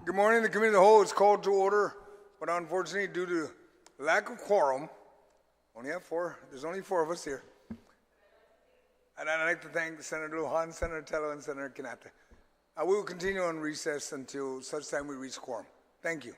Good morning. The committee of the whole is called to order, but unfortunately, due to lack of quorum, there's only four of us here. And I'd like to thank Senator Guåhan, Senator Tello, and Senator Canate. We will continue on recess until such time we reach quorum. Thank you.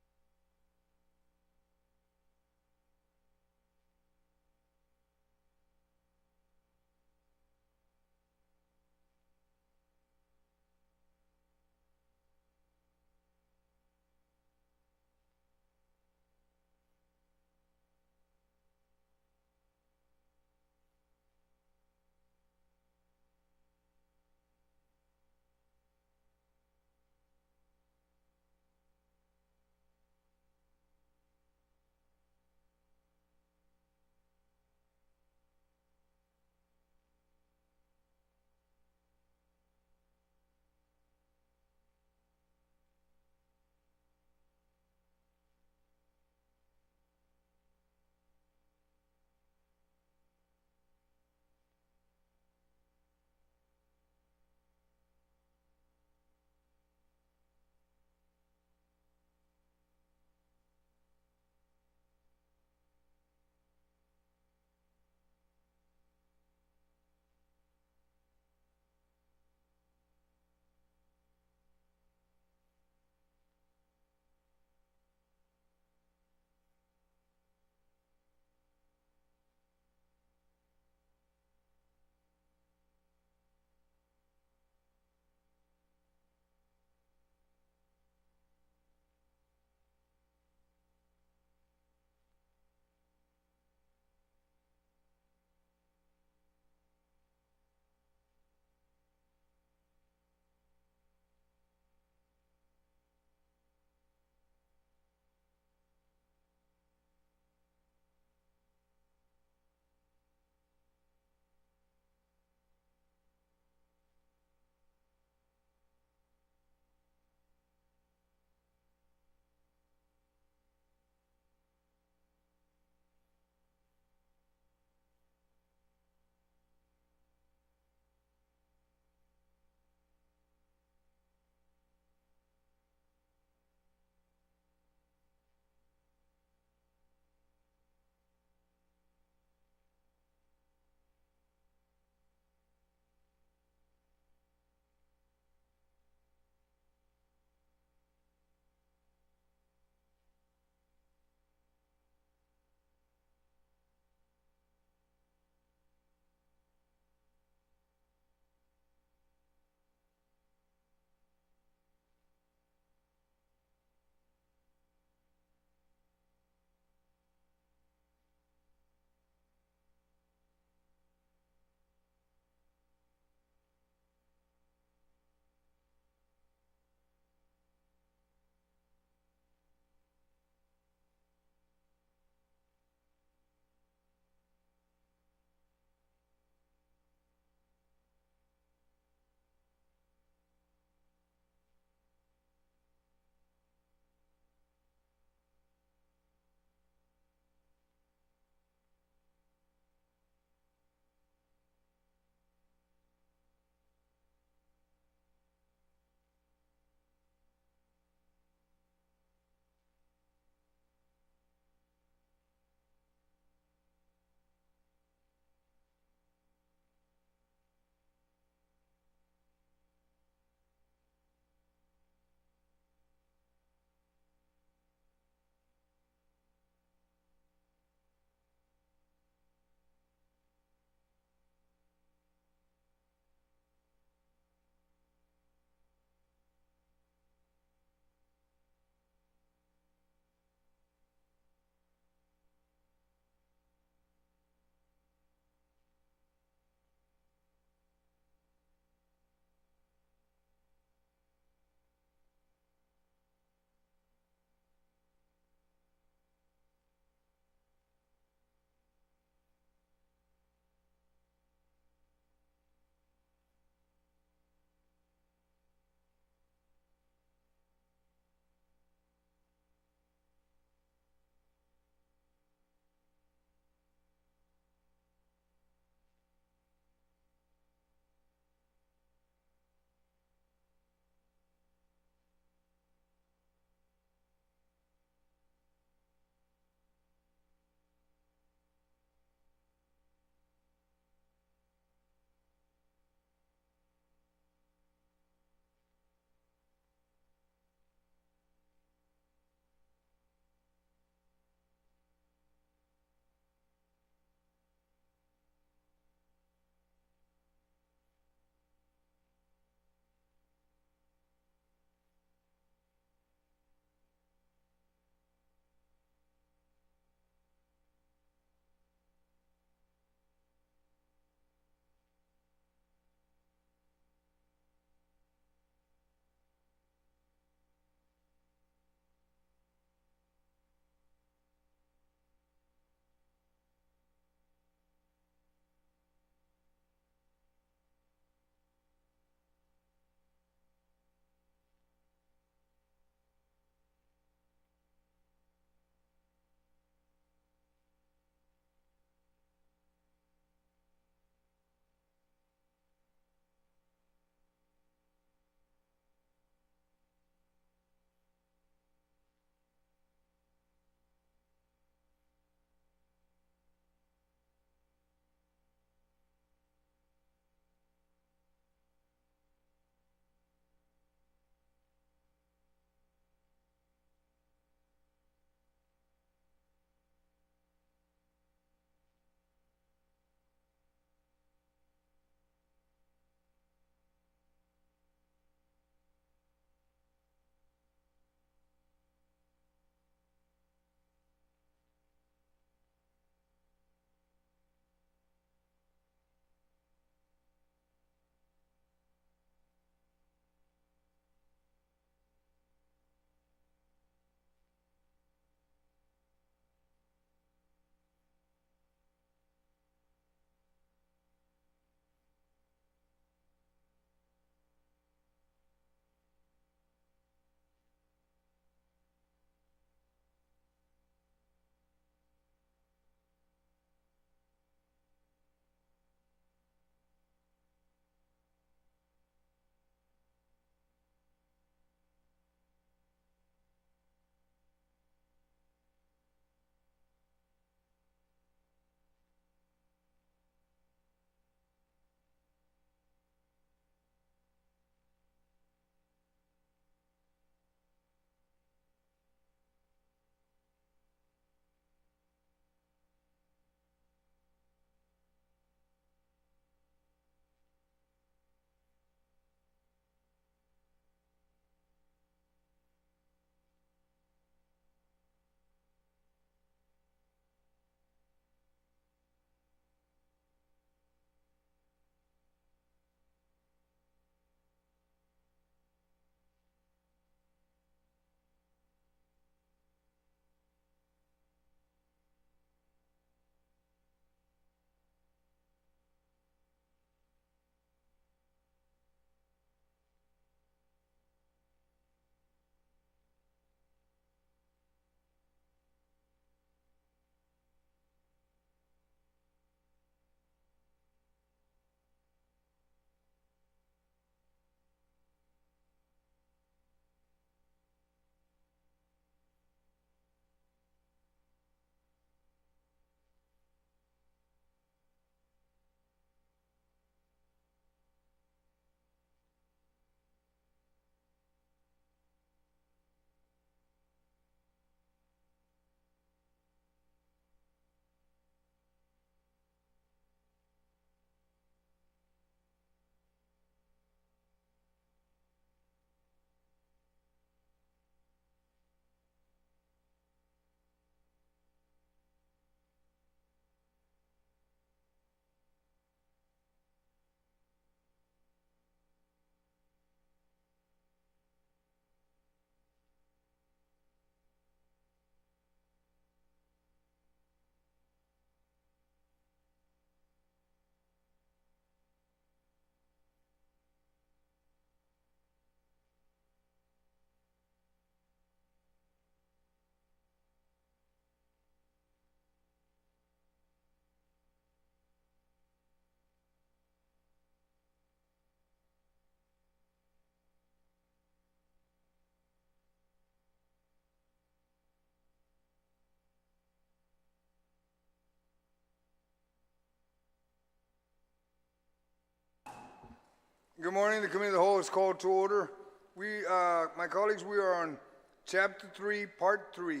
Good morning. The Committee of the Whole is called to order. My colleagues, we are on Chapter 3, Part 3.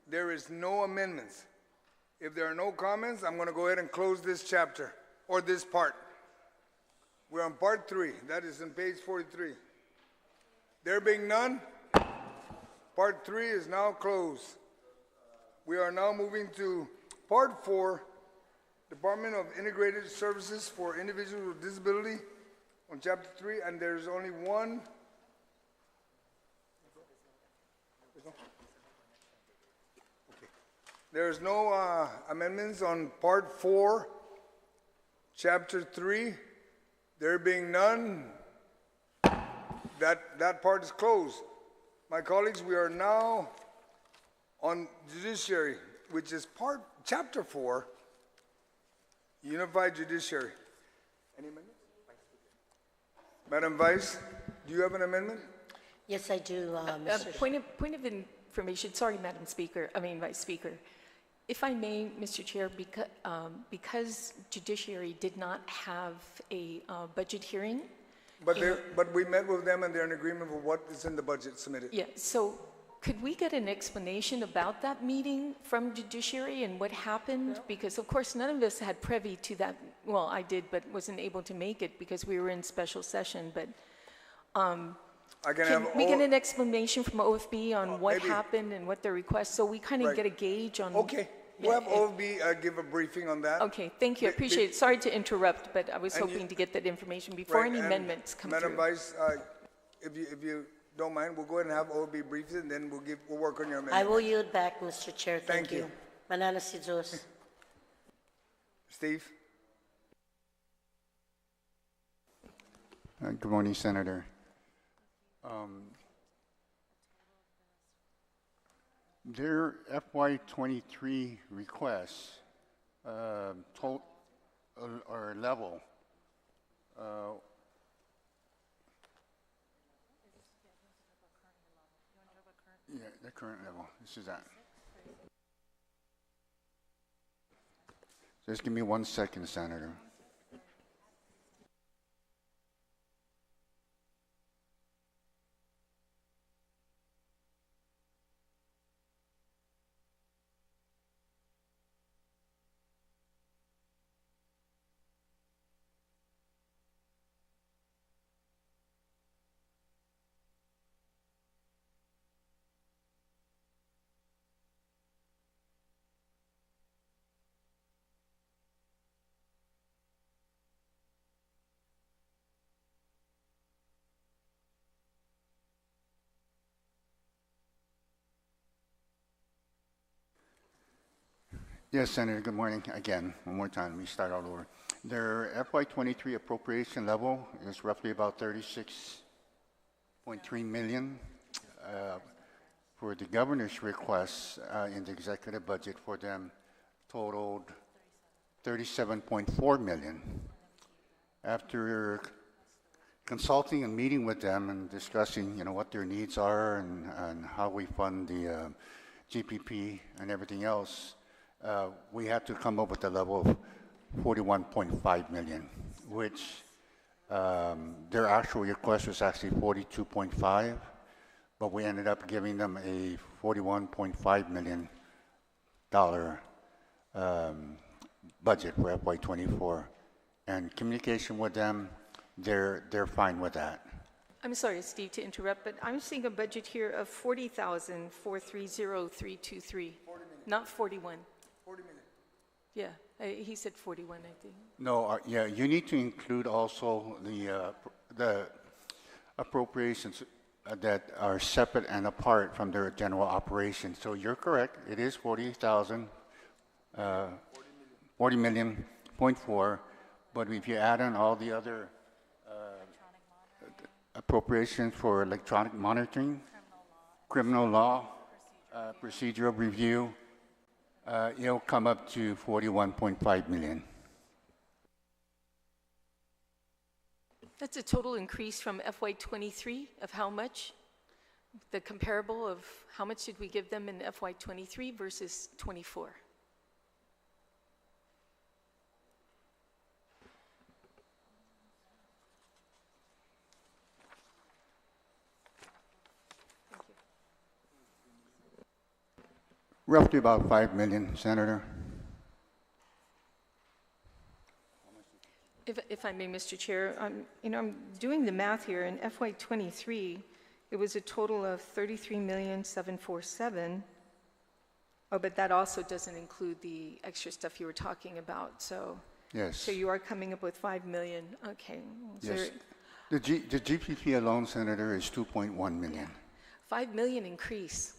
There is no amendments. If there are no comments, I'm going to go ahead and close this chapter, or this part. We're on Part 3. That is on page 43. There being none, Part 3 is now closed. We are now moving to Part 4, Department of Integrated Services for Individuals with Disability, on Chapter 3, and there's only one. There's no amendments on Part 4, Chapter 3. There being none, that part is closed. My colleagues, we are now on Judiciary, which is Chapter 4, Unified Judiciary. Any amendments? Madam Vice, do you have an amendment? Yes, I do, Mr. Point of information. Sorry, Vice Speaker. If I may, Mr. Chair, because Judiciary did not have a budget hearing. But we met with them and they're in agreement with what is in the budget submitted. Yeah, so could we get an explanation about that meeting from Judiciary and what happened? Yeah. Because of course none of us had privy to that. Well, I did, but wasn't able to make it because we were in special session. But can we get an explanation from OFB on what happened and what their request, so we kind of get a gauge on. Okay, we'll have OFB give a briefing on that. Okay, thank you. I appreciate it. Sorry to interrupt, but I was hoping to get that information before any amendments come through. Madam Vice, if you don't mind, we'll go ahead and have OFB brief it, and then we'll work on your amendment. I will yield back, Mr. Chair. Thank you. Manana si Diyos. Steve. Good morning, Senator. Their FY23 requests or level yeah, the current level. This is that. Just give me 1 second, Senator. Yes, Senator, good morning. Again, one more time, let me start all over. Their FY23 appropriation level is roughly about 36.3 million. For the governor's requests in the executive budget for them totaled 37.4 million. After consulting and meeting with them and discussing, what their needs are and how we fund the GPP and everything else, we had to come up with a level of 41.5 million, which their actual request was actually 42.5, but we ended up giving them a $41.5 million budget for FY24. And communication with them, they're fine with that. I'm sorry, Steve, to interrupt, but I'm seeing a budget here of 40,430,323, not 41. 40 million. Yeah, he said 41, I think. No, yeah, you need to include also the appropriations that are separate and apart from their general operations. So you're correct, it is 40,000, 40 million, 0.4, but if you add on all the other appropriations for electronic monitoring, criminal law, procedural review, it'll come up to 41.5 million. That's a total increase from FY23 of how much? The comparable of how much did we give them in FY23 versus 24? Roughly about 5 million, Senator. If I may, Mr. Chair, I'm doing the math here. In FY23, it was a total of 33,747,000. Oh, but that also doesn't include the extra stuff you were talking about. So, Yes. so you are coming up with 5 million. Okay. So Yes. The GPP alone, Senator, is 2.1 million. 5 million increase.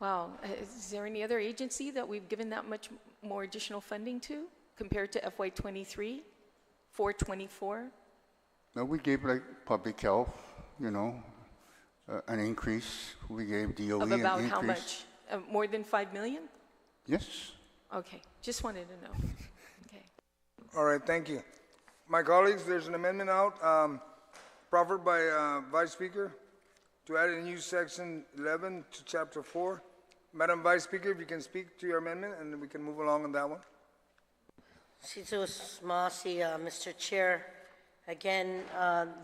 Wow. Is there any other agency that we've given that much more additional funding to compared to FY23? 424? No, we gave like public health, an increase. We gave DOE Of an about increase. how much? More than 5 million? Yes. Okay, just wanted to know. Okay. All right, thank you. My colleagues, there's an amendment out, proffered by Vice Speaker to add a new section 11 to Chapter 4. Madam Vice Speaker, if you can speak to your amendment, and we can move along on that one. Jesus Masi, Mr. Chair. Again,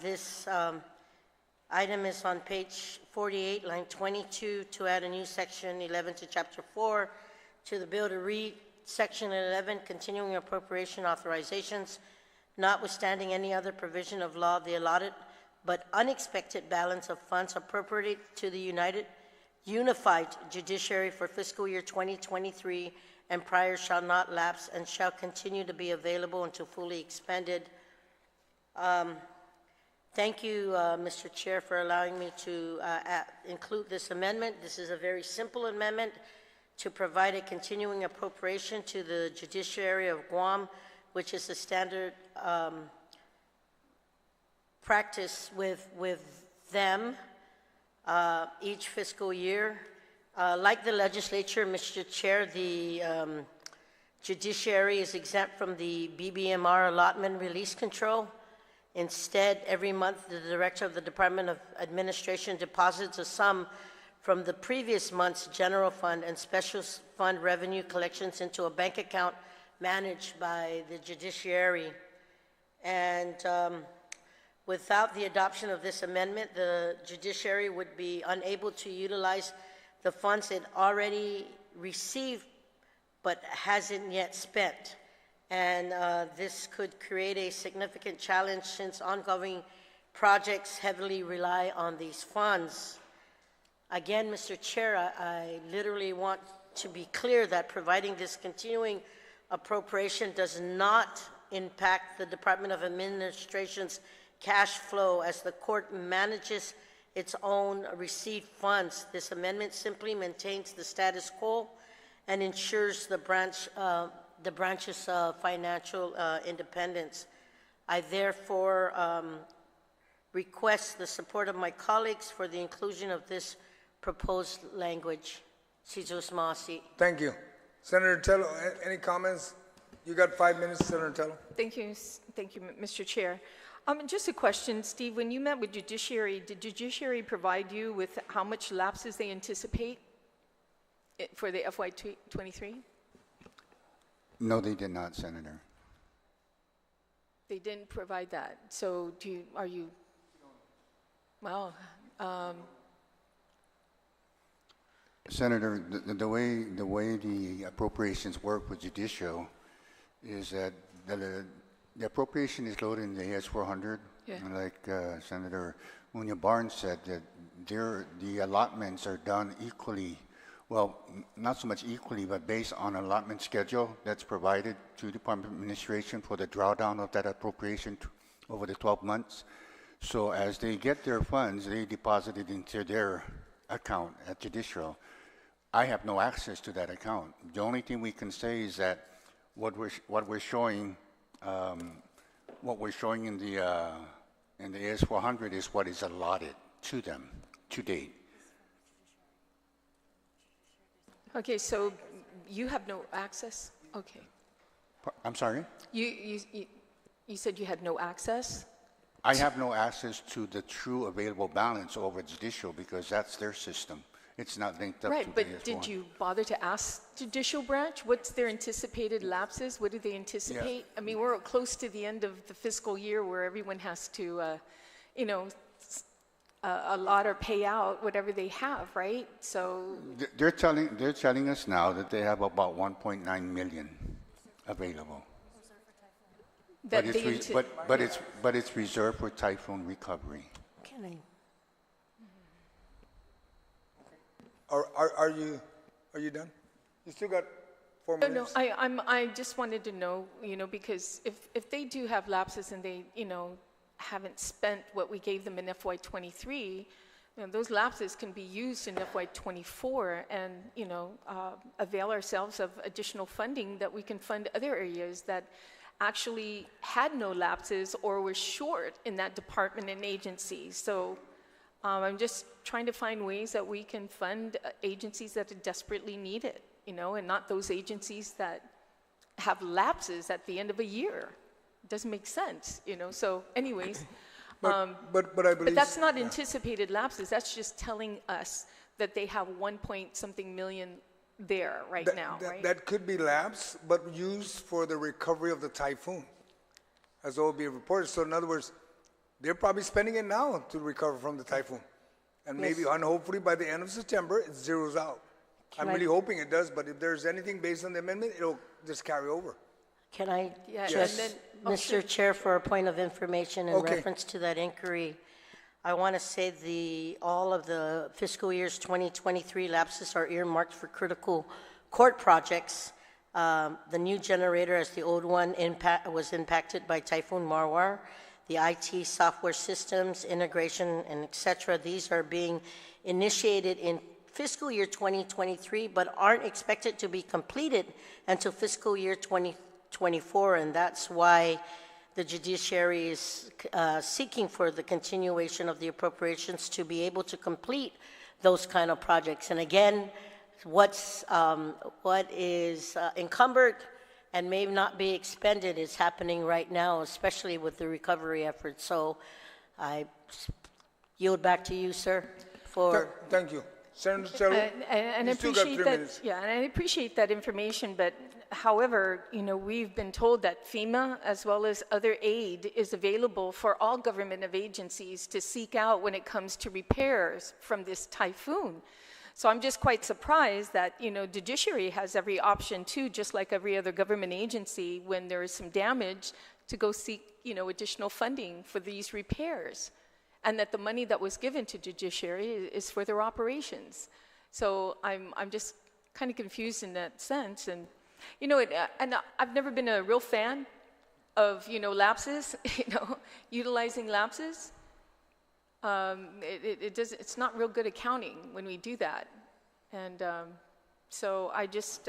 this item is on page 48, line 22, to add a new section 11 to Chapter 4 to the bill to read Section 11, continuing appropriation authorizations, notwithstanding any other provision of law, the allotted but unexpected balance of funds appropriated to the Unified Judiciary for fiscal year 2023 and prior shall not lapse and shall continue to be available until fully expended. Thank you, Mr. Chair, for allowing me to include this amendment. This is a very simple amendment to provide a continuing appropriation to the Judiciary of Guam, which is a standard practice with them each fiscal year. Like the legislature, Mr. Chair, the Judiciary is exempt from the BBMR allotment release control. Instead, every month, the Director of the Department of Administration deposits a sum from the previous month's general fund and special fund revenue collections into a bank account managed by the Judiciary. And without the adoption of this amendment, the Judiciary would be unable to utilize the funds it already received but hasn't yet spent. And this could create a significant challenge since ongoing projects heavily rely on these funds. Again, Mr. Chair, I literally want to be clear that providing this continuing appropriation does not impact the Department of Administration's cash flow as the court manages its own received funds. This amendment simply maintains the status quo and ensures the branch's financial independence. I therefore request the support of my colleagues for the inclusion of this proposed language. Jesus Masi. Thank you. Senator Tello, any comments? You got 5 minutes, Senator Tello. Thank you, Mr. Chair. Just a question, Steve. When you met with Judiciary, did Judiciary provide you with how much lapses they anticipate for the FY23? No, they did not, Senator. They didn't provide that. So are you, well, Senator, the way the appropriations work with judicial is that the appropriation is loaded in the AS-400. Yeah. And like Senator Muñoz Barnes said, that the allotments are done equally. Well, not so much equally, but based on allotment schedule that's provided to Department of Administration for the drawdown of that appropriation over the 12 months. So as they get their funds, they deposit it into their account at Judicial. I have no access to that account. The only thing we can say is that what we're showing in the AS-400 is what is allotted to them to date. okay, so you have no access? Okay. I'm sorry? You said you had no access? I have no access to the true available balance over Judicial because that's their system. It's not linked up Right, to but the AS-400. did you bother to ask Judicial Branch? What's their anticipated lapses? What do they anticipate? I mean, we're close to the end of the fiscal year where everyone has to, allot or pay out whatever they have, right? So They're telling us now that they have about 1.9 million available. that But they it's, but it's reserved for typhoon recovery. Can I? Are you done? You still got 4 No, minutes? I just wanted to know, because if they do have lapses and they, haven't spent what we gave them in FY23, those lapses can be used in FY24 and, avail ourselves of additional funding that we can fund other areas that actually had no lapses or were short in that department and agency. So I'm just trying to find ways that we can fund agencies that desperately need it, and not those agencies that have lapses at the end of a year. It doesn't make sense, So anyways, But I believe... but that's not anticipated lapses. That's just telling us that they have 1-point-something million there now, right? That could be lapse, but used for the recovery of the typhoon, as it will be reported. So in other words, they're probably spending it now to recover from the typhoon. And maybe, and hopefully by the end of September, it zeroes out. I'm really hoping it does, but if there's anything based on the amendment, it'll just carry over. Can I Yeah, just, and then- Mr. Chair, for a point of information in Okay. reference to that inquiry, I want to say all of the fiscal years 2023 lapses are earmarked for critical court projects. The new generator, as the old one, was impacted by Typhoon Marwar. The IT software systems, integration, and et cetera, these are being initiated in fiscal year 2023, but aren't expected to be completed until fiscal year 2024, and that's why the judiciary is seeking for the continuation of the appropriations to be able to complete those kind of projects. And again, what is encumbered and may not be expended is happening right now, especially with the recovery efforts. So I yield back to you, sir, for... Thank you. Senator Chello, And I you still got appreciate 3 that. minutes. Yeah, and I appreciate that information. But however, we've been told that FEMA, as well as other aid, is available for all government agencies to seek out when it comes to repairs from this typhoon. So I'm just quite surprised that Judiciary has every option too, just like every other government agency, when there is some damage, to go seek additional funding for these repairs. And that the money that was given to Judiciary is for their operations. So I'm just kind of confused in that sense. And and I've never been a real fan of lapses, utilizing lapses. It's not real good accounting when we do that. And so I just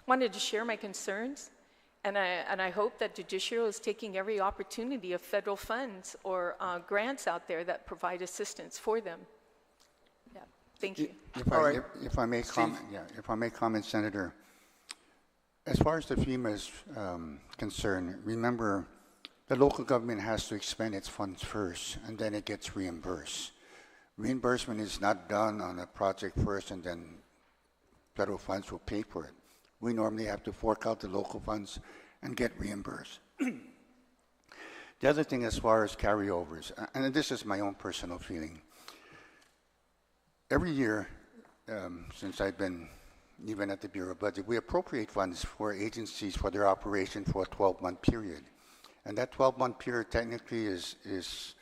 wanted to share my concerns. And I hope that Judiciary is taking every opportunity of federal funds or grants out there that provide assistance for them. Yeah, thank you. If I may comment, Senator, as far as the FEMA is concerned, remember the local government has to expend its funds first, and then it gets reimbursed. Reimbursement is not done on a project first, and then federal funds will pay for it. We normally have to fork out the local funds and get reimbursed. The other thing as far as carryovers, and this is my own personal feeling, every year since I've been even at the Bureau of Budget, we appropriate funds for agencies for their operation for a 12-month period. And that 12-month period technically is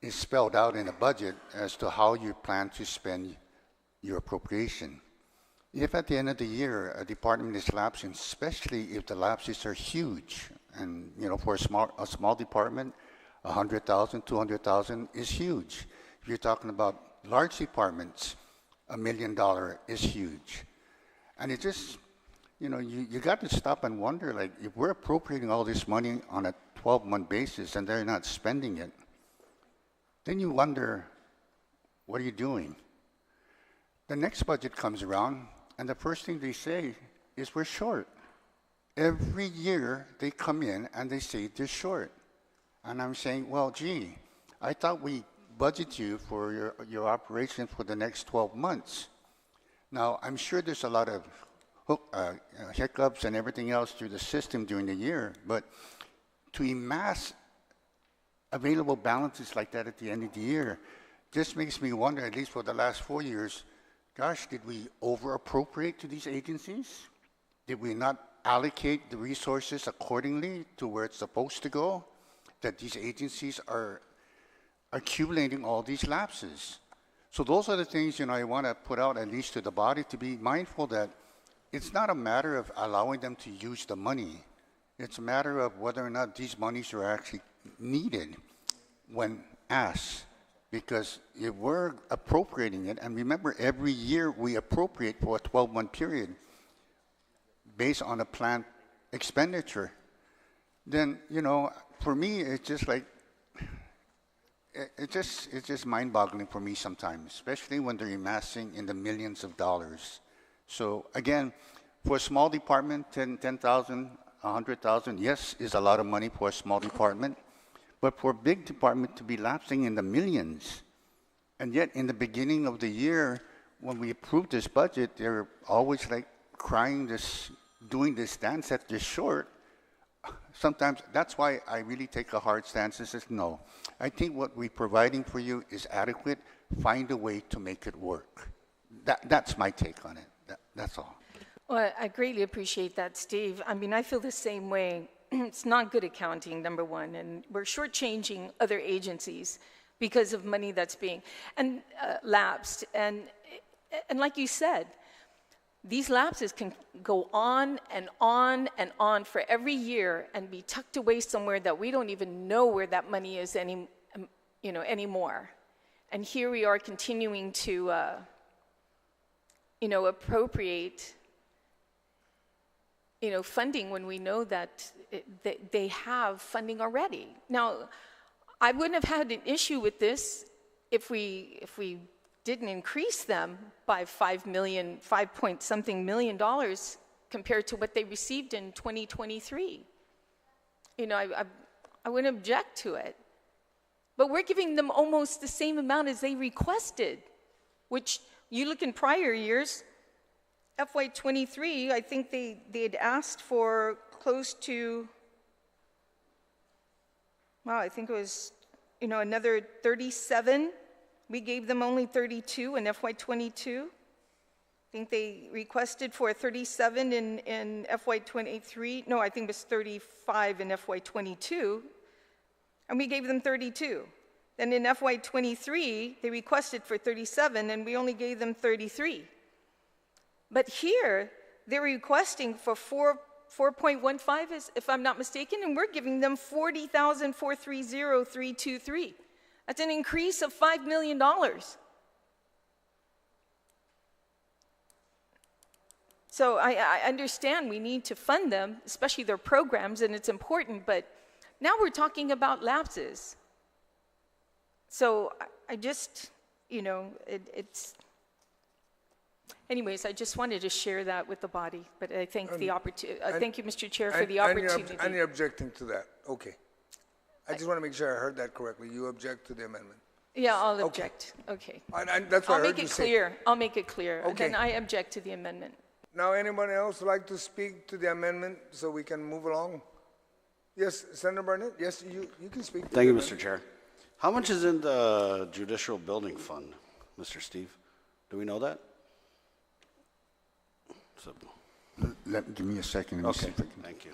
spelled out in a budget as to how you plan to spend your appropriation. If at the end of the year a department is lapsing, especially if the lapses are huge, and for a small department, 100,000, 200,000 is huge. If you're talking about large departments, $1 million is huge. And it just, you got to stop and wonder, like, if we're appropriating all this money on a 12-month basis and they're not spending it, then you wonder, what are you doing? The next budget comes around, and the first thing they say is we're short. Every year they come in and they say they're short. And I'm saying, well, gee, I thought we budgeted you for your operation for the next 12 months. Now, I'm sure there's a lot of hiccups and everything else through the system during the year, but to amass available balances like that at the end of the year, just makes me wonder, at least for the last 4 years, gosh, did we over-appropriate to these agencies? Did we not allocate the resources accordingly to where it's supposed to go? That these agencies are accumulating all these lapses. So those are the things, I want to put out at least to the body to be mindful that it's not a matter of allowing them to use the money. It's a matter of whether or not these monies are actually needed when asked. Because if we're appropriating it, and remember, every year we appropriate for a 12-month period based on a planned expenditure, then, for me, it's just like, it's just mind-boggling for me sometimes, especially when they're amassing in the millions of dollars. So again, for a small department, 10,000, 100,000, yes, is a lot of money for a small department. But for a big department to be lapsing in the millions, and yet in the beginning of the year, when we approved this budget, they're always like crying doing this dance that they're short. Sometimes that's why I really take a hard stance and says, no, I think what we're providing for you is adequate. Find a way to make it work. That's my take on it. That's all. Well, I greatly appreciate that, Steve. I mean, I feel the same way. It's not good accounting, number one, and we're shortchanging other agencies because of money that's being lapsed. And like you said, these lapses can go on and on and on for every year and be tucked away somewhere that we don't even know where that money is anymore. And here we are continuing to, appropriate funding when we know that they have funding already. Now, I wouldn't have had an issue with this if we didn't increase them by $5 point something million compared to what they received in 2023. I wouldn't object to it. But we're giving them almost the same amount as they requested, which you look in prior years, FY23, I think they had asked for close to, I think it was, another 37. We gave them only 32 in FY22. I think they requested for 37 in FY23. No, I think it was 35 in FY22. And we gave them 32. Then in FY23, they requested for 37, and we only gave them 33. But here, they're requesting for 4.15, if I'm not mistaken, and we're giving them 40,430,323. That's an increase of $5 million. So I understand we need to fund them, especially their programs, and it's important, but now we're talking about lapses. So I just, it's... Anyways, I just wanted to share that with the body, but I thank the opportunity. Thank you, Mr. Chair, for the opportunity. And you're objecting to that? Okay. I just want to make sure I heard that correctly. You object to the amendment? Yeah, I'll object. Okay. And that's what I heard you say. I'll make it clear. Okay. Then I object to the amendment. Now, anybody else would like to speak to the amendment so we can move along? Yes, Senator Barnett. Yes, you can speak. Thank you, Mr. Chair. How much is in the Judicial Building Fund, Mr. Steve? Do we know that? So, Give me a second. Let me see okay, if I can. thank you.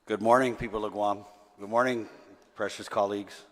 Good morning, people of Guam. Good morning, precious colleagues.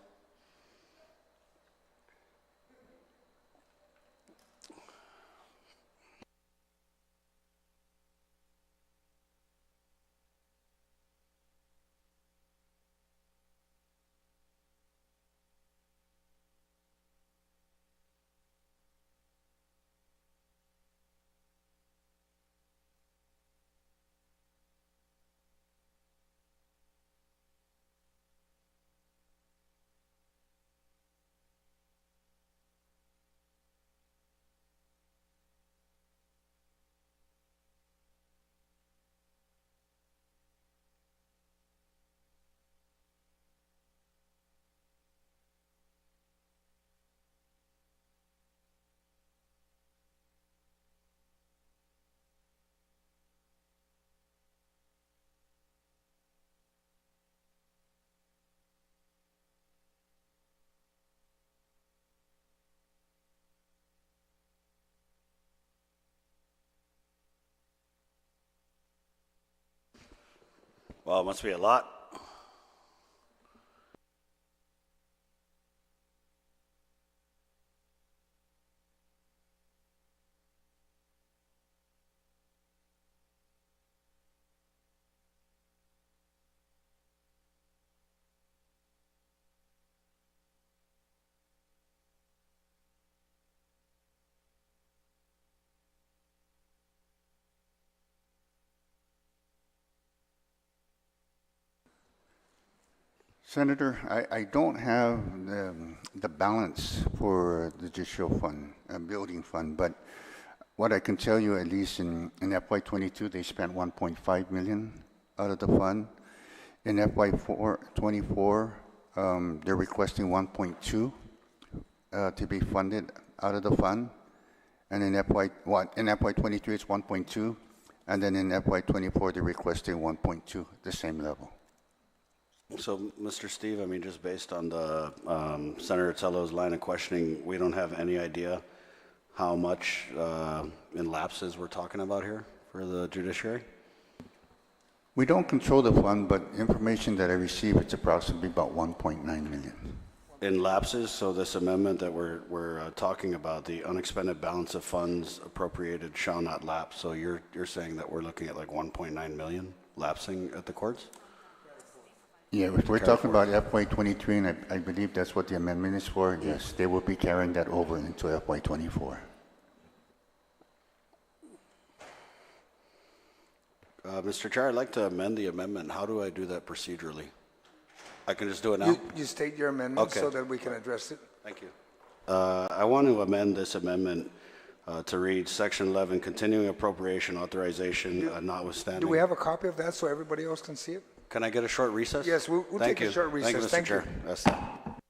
Well, it must be a lot. Senator, I don't have the balance for the judicial fund, building fund, but what I can tell you, at least in FY22, they spent 1.5 million out of the fund. In FY24, they're requesting 1.2 to be funded out of the fund. And in FY23, it's 1.2. And then in FY24, they're requesting 1.2, the same level. So, Mr. Steve, I mean, just based on the Senator Tello's line of questioning, we don't have any idea how much in lapses we're talking about here for the judiciary? We don't control the fund, but information that I received, it's approximately about 1.9 million. In lapses, so this amendment that we're talking about, the unexpended balance of funds appropriated shall not lapse. So you're saying that we're looking at like 1.9 million lapsing at the courts? Yeah, if we're talking about FY23, and I believe that's what the amendment is for, yes, they will be carrying that over into FY24. Mr. Chair, I'd like to amend the amendment. How do I do that procedurally? I can just do it now? You state your amendment Okay. so that we can address it. Thank you. I want to amend this amendment to read Section 11, continuing appropriation authorization notwithstanding. Do we have a copy of that so everybody else can see it? Can I get a short recess? Yes, we'll Thank take a you. short recess. Thank you, Mr. Thank you. Chair. That's that.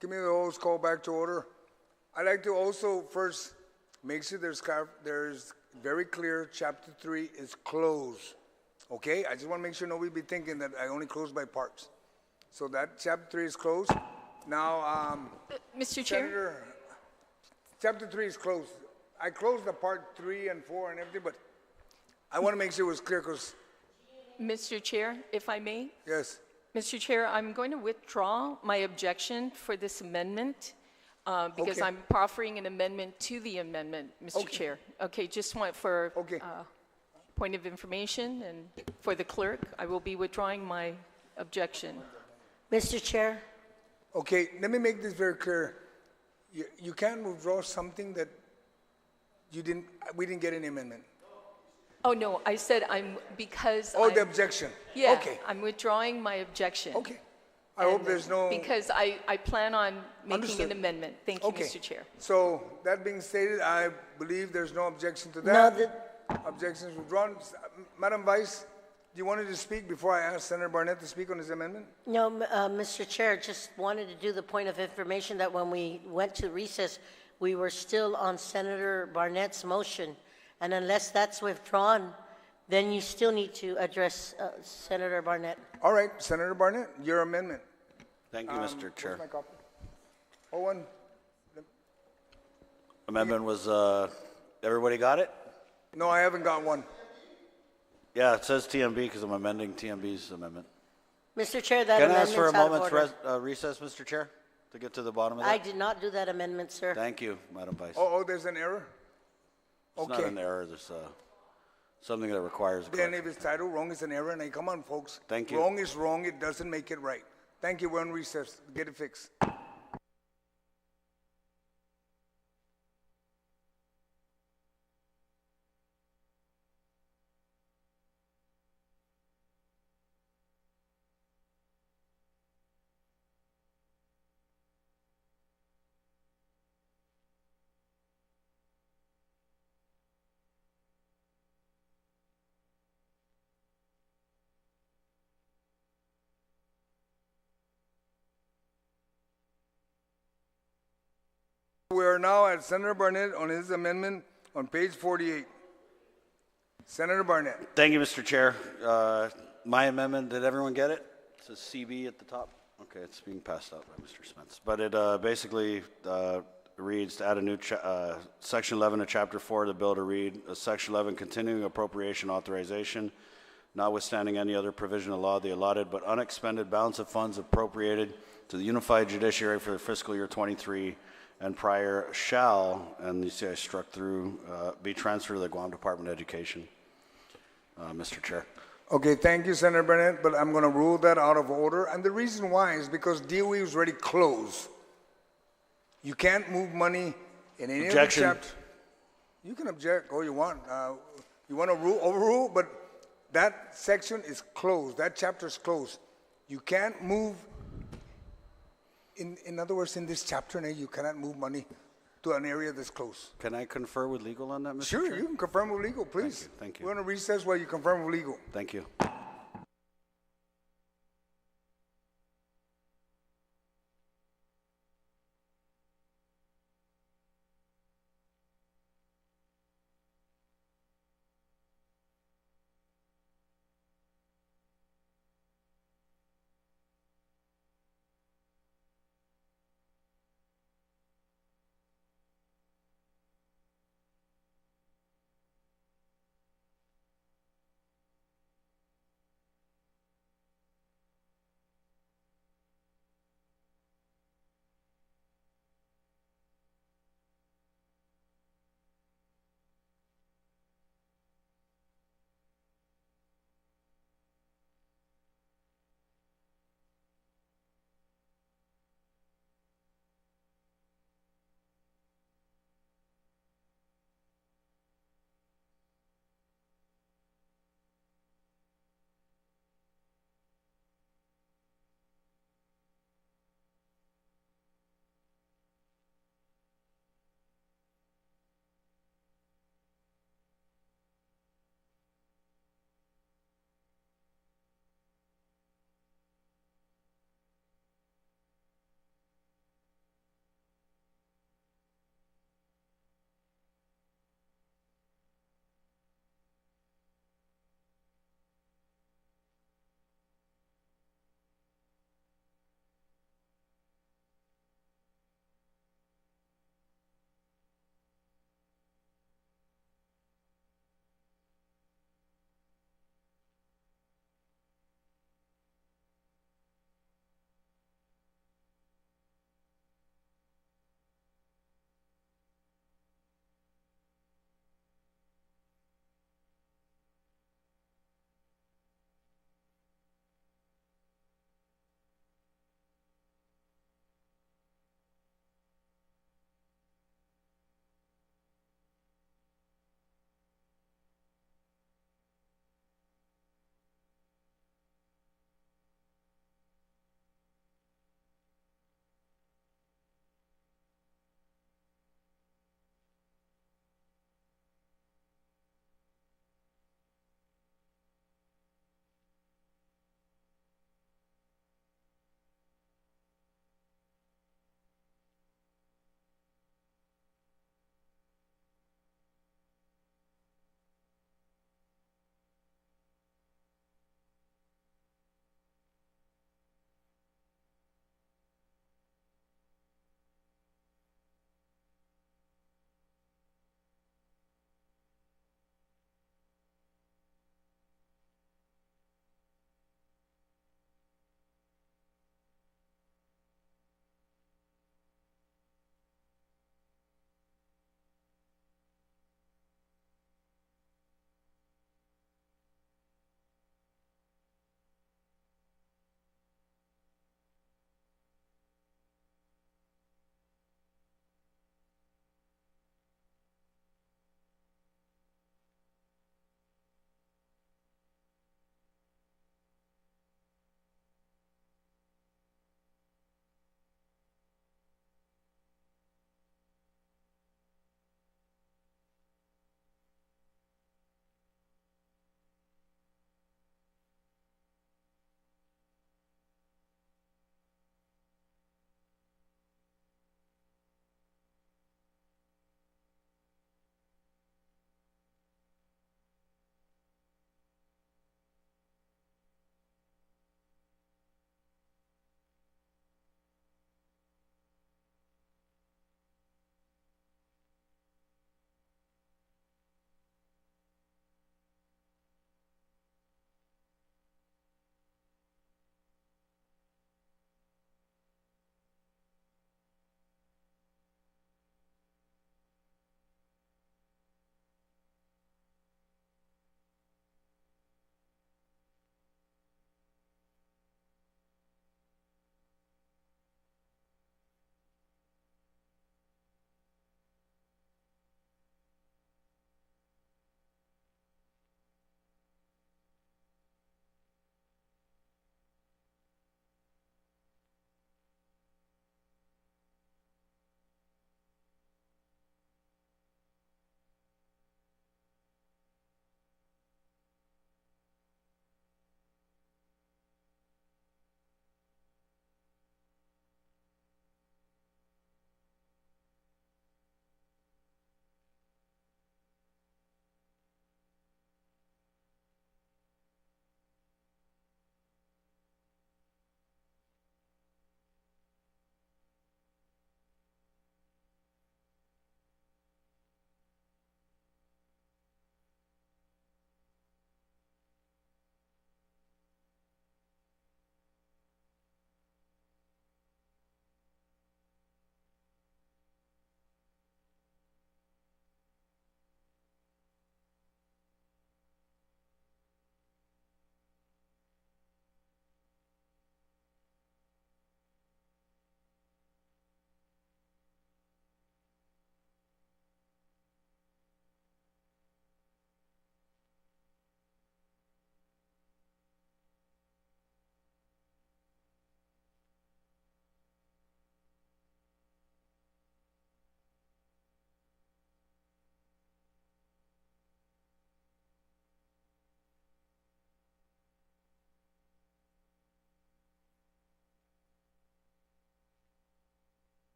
Give me the host call back to order. I'd like to also first make sure there's very clear, chapter 3 is closed. Okay? I just want to make sure nobody be thinking that I only close by parts. So that chapter 3 is closed. Now, Mr. Chair? Senator, chapter 3 is closed. I closed the part 3 and 4 and everything, but I want to make sure it was clear because, Mr. Chair, if I may? yes. Mr. Chair, I'm going to withdraw my objection for this amendment because Okay. I'm proffering an amendment to the amendment, Mr. Okay. Chair. Okay, just want for Okay. point of information and for the clerk, I will be withdrawing my objection. Mr. Chair, Okay, let me make this very clear. You can't withdraw something that we didn't get any amendment. Oh, no, I said because Oh, the I'm- objection. Yeah, Okay, I'm withdrawing my objection. okay. I hope there's no. Because I plan on making Understood. an amendment. Thank you, Okay. Mr. Chair. So that being stated, I believe there's no objection to no, that. Objections withdrawn. Madam Vice, do you wanted to speak before I ask Senator Barnett to speak on his amendment? no, Mr. Chair, just wanted to do the point of information that when we went to recess, we were still on Senator Barnett's motion. And unless that's withdrawn, then you still need to address Senator Barnett. All right, Senator Barnett, your amendment. Thank you, Mr. Where's Chair. my copy? Owen, Amendment was, everybody got it? no, I haven't got one. Yeah, it says TMB because I'm amending TMB's amendment. Mr. Chair, that Can I ask for a amendment's out of moment's order. recess, Mr. Chair, to get to the bottom of I that? did not do that amendment, sir. Thank you, Madam Vice. Oh, there's an error? It's not Okay. an error, there's something that requires a Then correction. if it's titled wrong, it's an error. And come on, folks. Thank you. Wrong is wrong. It doesn't make it right. Thank you. We're on recess. Get it fixed. We are now at Senator Barnett on his amendment on page 48. Senator Barnett. Thank you, Mr. Chair. My amendment, did everyone get it? It says CB at the top. Okay, it's being passed out by Mr. Spence. But it basically reads to add a new section 11 of chapter 4 of the bill to read section 11 continuing appropriation authorization, notwithstanding any other provision of law, the allotted but unexpended balance of funds appropriated to the unified judiciary for the fiscal year 23 and prior shall, and you see I struck through, be transferred to the Guam Department of Education. Mr. Chair. Okay, thank you, Senator Barnett, but I'm going to rule that out of order. And the reason why is because DOE was already closed. You can't move money in any Objection. of the chapters. You can object all you want. You want to overrule, but that section is closed. That chapter is closed. You can't move. In other words, in this chapter, you cannot move money to an area that's close. Can I confer with legal on that, Mr. Sure, Chair? you can confirm with legal, please. Thank you. We're on a recess while you confirm with legal. Thank you.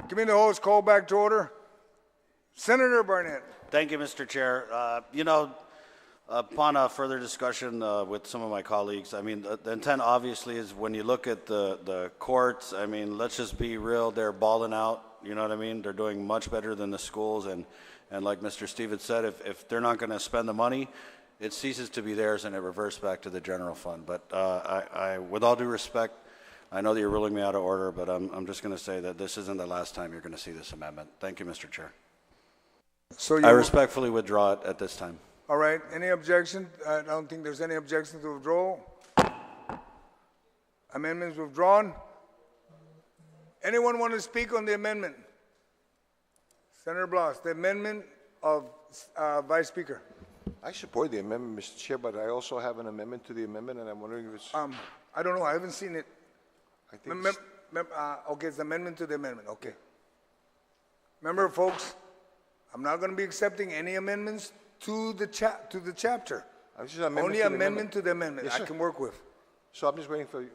Committee of the Whole is called back to order. Senator Barnett. Thank you, Mr. Chair. Upon a further discussion with some of my colleagues, I mean, the intent obviously is when you look at the courts, I mean, let's just be real, they're balling out, you know what I mean? They're doing much better than the schools, and like Mr. Stevens said, if they're not going to spend the money, it ceases to be theirs and it reverts back to the general fund. But I, with all due respect, I know that you're ruling me out of order, but I'm just going to say that this isn't the last time you're going to see this amendment. Thank you, Mr. Chair. So I respectfully withdraw it at this time. All right. Any objection? I don't think there's any objection to withdrawal. Amendments withdrawn. Anyone want to speak on the amendment? Senator Blas, the amendment of Vice Speaker. I support the amendment, Mr. Chair, but I also have an amendment to the amendment, and I'm wondering if it's... I don't know. I haven't seen it. I think it's- Okay, it's the amendment to the amendment. Okay. Remember, folks, I'm not going to be accepting any amendments to the chapter. It's just amendment Only to the amendment to the amendment. Yes, I sir. can work with. So I'm just waiting for...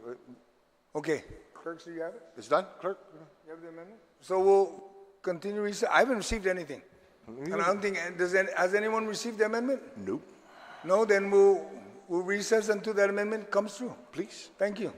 Okay. Clerk, so you have it? It's done, clerk? You have the amendment? So we'll continue. I haven't received anything. And I don't think, has anyone received the amendment? Nope. No, then we'll recess until that amendment comes through. Please. Thank you.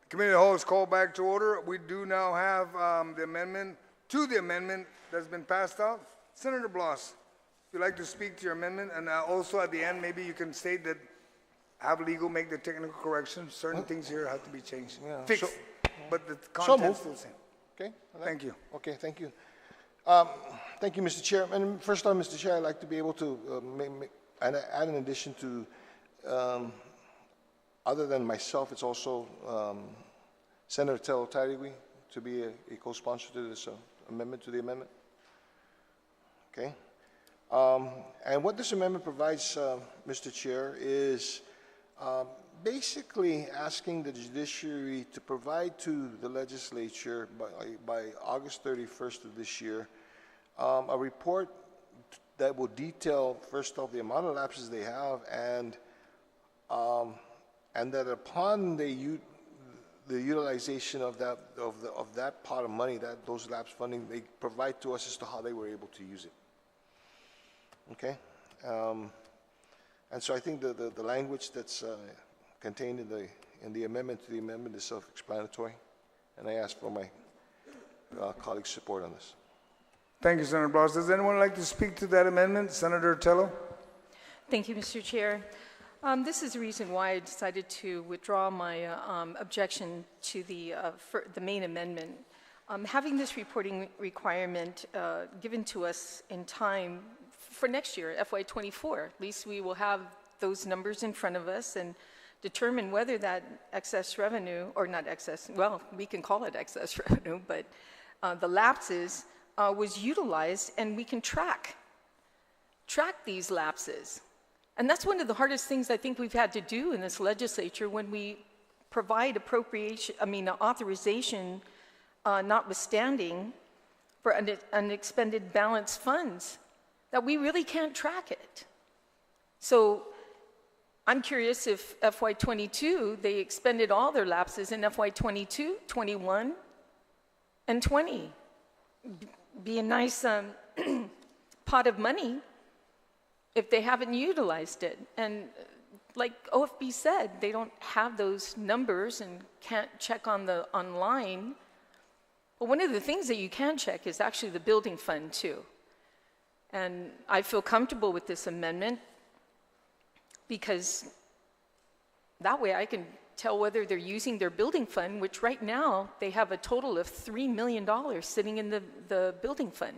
Committee of the whole is called back to order. We do now have the amendment to the amendment that's been passed out. Senator Blas, if you'd like to speak to your amendment, and also at the end, maybe you can state that have legal make the technical corrections. Certain things here have to be changed, fixed, but the content's still the same. Okay? Thank you. Okay, thank you. Thank you, Mr. Chair. And first off, Mr. Chair, I'd like to be able to add an addition to, other than myself, it's also Senator Tello Tarigui to be a co-sponsor to this amendment to the amendment. Okay? And what this amendment provides, Mr. Chair, is basically asking the judiciary to provide to the legislature by August 31st of this year a report that will detail, first off, the amount of lapses they have, and that upon the utilization of that pot of money, those lapse funding, they provide to us as to how they were able to use it. Okay, and so I think the language that's contained in the amendment to the amendment is self-explanatory, and I ask for my colleagues' support on this. Thank you, Senator Blas. Does anyone like to speak to that amendment? Senator Tello? Thank you, Mr. Chair. This is the reason why I decided to withdraw my objection to the main amendment. Having this reporting requirement given to us in time for next year, FY2024, at least we will have those numbers in front of us and determine whether that excess revenue, or not excess, well, we can call it excess revenue, but the lapses was utilized, and we can track these lapses. And that's one of the hardest things I think we've had to do in this legislature when we provide authorization notwithstanding for unexpended balance funds, that we really can't track it. So I'm curious if FY22, they expended all their lapses in FY22, 21, and 20. Be a nice pot of money if they haven't utilized it. And like OFB said, they don't have those numbers and can't check on the online. But one of the things that you can check is actually the building fund too. And I feel comfortable with this amendment because that way I can tell whether they're using their building fund, which right now they have a total of $3 million sitting in the building fund.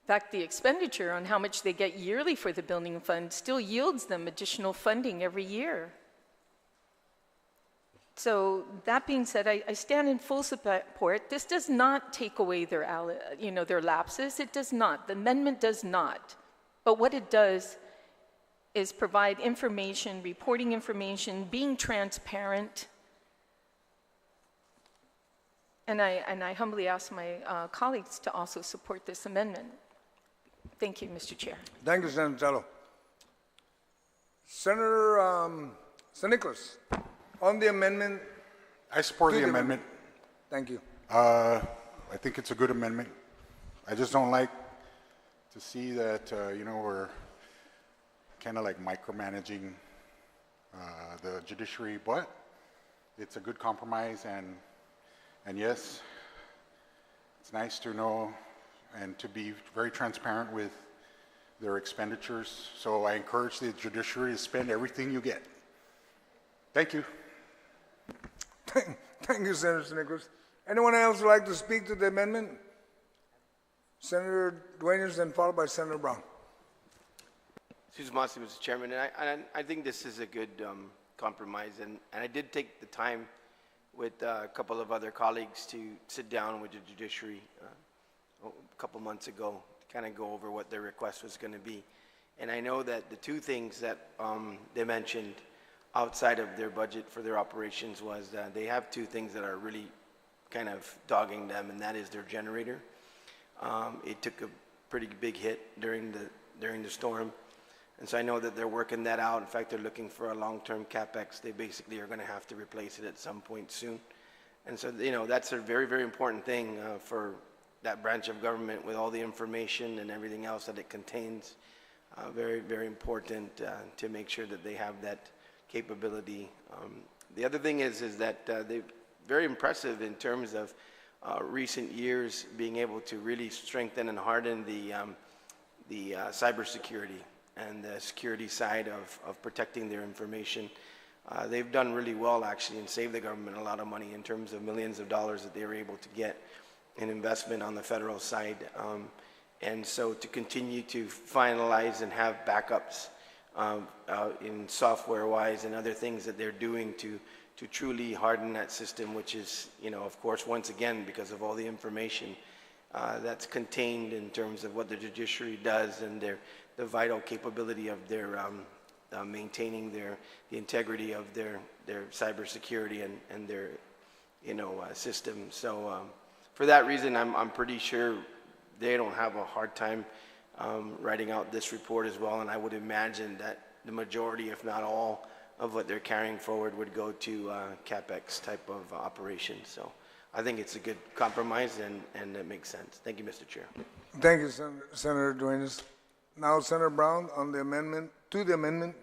In fact, the expenditure on how much they get yearly for the building fund still yields them additional funding every year. So that being said, I stand in full support. This does not take away their lapses. It does not. The amendment does not. But what it does is provide information, reporting information, being transparent. And I humbly ask my colleagues to also support this amendment. Thank you, Mr. Chair. Thank you, Senator Tello. Senator San Nicolas, on the amendment. I support the amendment. Thank you. I think it's a good amendment. I just don't like to see that, we're kind of like micromanaging the judiciary, but it's a good compromise, and yes, it's nice to know and to be very transparent with their expenditures. So I encourage the judiciary to spend everything you get. Thank you. Thank you, Senator San Nicolas. Anyone else would like to speak to the amendment? Senator Dueñas, then followed by Senator Brown. Susan Mossy, Mr. Chairman, and I think this is a good compromise, and I did take the time with a couple of other colleagues to sit down with the judiciary a couple months ago to kind of go over what their request was going to be. And I know that the two things that they mentioned outside of their budget for their operations was that they have two things that are really kind of dogging them, and that is their generator. It took a pretty big hit during the storm. And so I know that they're working that out. In fact, they're looking for a long-term CapEx. They basically are going to have to replace it at some point soon. And so, that's a very, very important thing for that branch of government with all the information and everything else that it contains. Very, very important to make sure that they have that capability. The other thing is that they're very impressive in terms of recent years being able to really strengthen and harden the cybersecurity and the security side of protecting their information. They've done really well, actually, and saved the government a lot of money in terms of millions of dollars that they were able to get in investment on the federal side. And so to continue to finalize and have backups in software-wise and other things that they're doing to truly harden that system, which is, of course, once again, because of all the information that's contained in terms of what the judiciary does and the vital capability of their maintaining the integrity of their cybersecurity and their system. So for that reason, I'm pretty sure they don't have a hard time writing out this report as well, and I would imagine that the majority, if not all, of what they're carrying forward would go to CapEx type of operations. So I think it's a good compromise, and it makes sense. Thank you, Mr. Chair. Thank you, Senator Duenas. Now, Senator Brown on the amendment, to the amendment.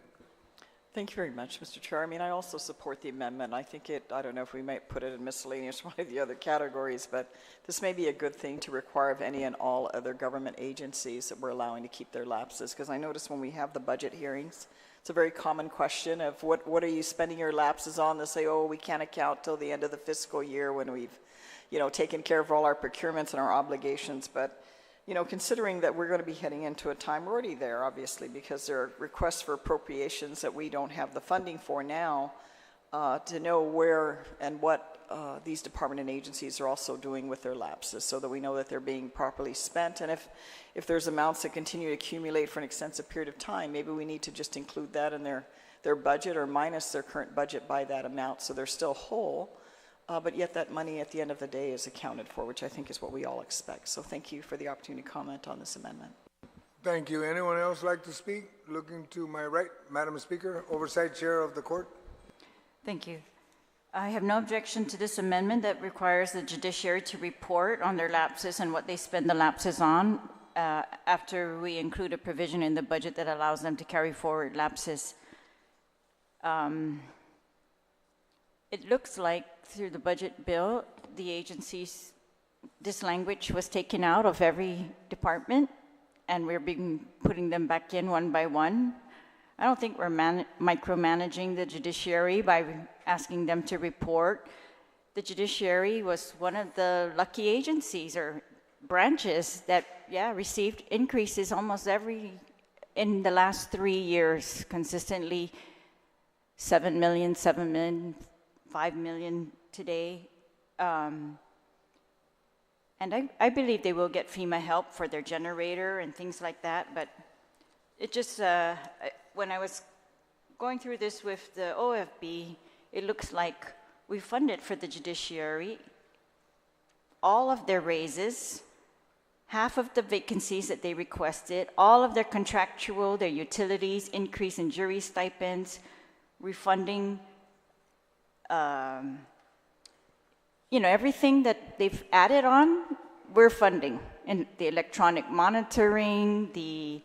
Thank you very much, Mr. Chair. I mean, I also support the amendment. I think I don't know if we might put it in miscellaneous, one of the other categories, but this may be a good thing to require of any and all other government agencies that we're allowing to keep their lapses. Because I notice when we have the budget hearings, it's a very common question of what are you spending your lapses on? They say, oh, we can't account till the end of the fiscal year when we've, taken care of all our procurements and our obligations. But considering that we're going to be heading into a time, we're already there, obviously, because there are requests for appropriations that we don't have the funding for now, to know where and what these department and agencies are also doing with their lapses so that we know that they're being properly spent. And if there's amounts that continue to accumulate for an extensive period of time, maybe we need to just include that in their budget or minus their current budget by that amount so they're still whole. But yet that money at the end of the day is accounted for, which I think is what we all expect. So thank you for the opportunity to comment on this amendment. Thank you. Anyone else like to speak? Looking to my right, Madam Speaker, Oversight Chair of the Court. Thank you. I have no objection to this amendment that requires the judiciary to report on their lapses and what they spend the lapses on after we include a provision in the budget that allows them to carry forward lapses. It looks like through the budget bill, the agencies, this language was taken out of every department, and we're putting them back in one by one. I don't think we're micromanaging the judiciary by asking them to report. The judiciary was one of the lucky agencies or branches that, received increases almost in the last 3 years, consistently 7 million, 7 million, 5 million today. And I believe they will get FEMA help for their generator and things like that, but it just, when I was going through this with the OFB, it looks like we funded for the judiciary all of their raises, half of the vacancies that they requested, all of their contractual, their utilities, increase in jury stipends, refunding, everything that they've added on, we're funding. And the electronic monitoring, the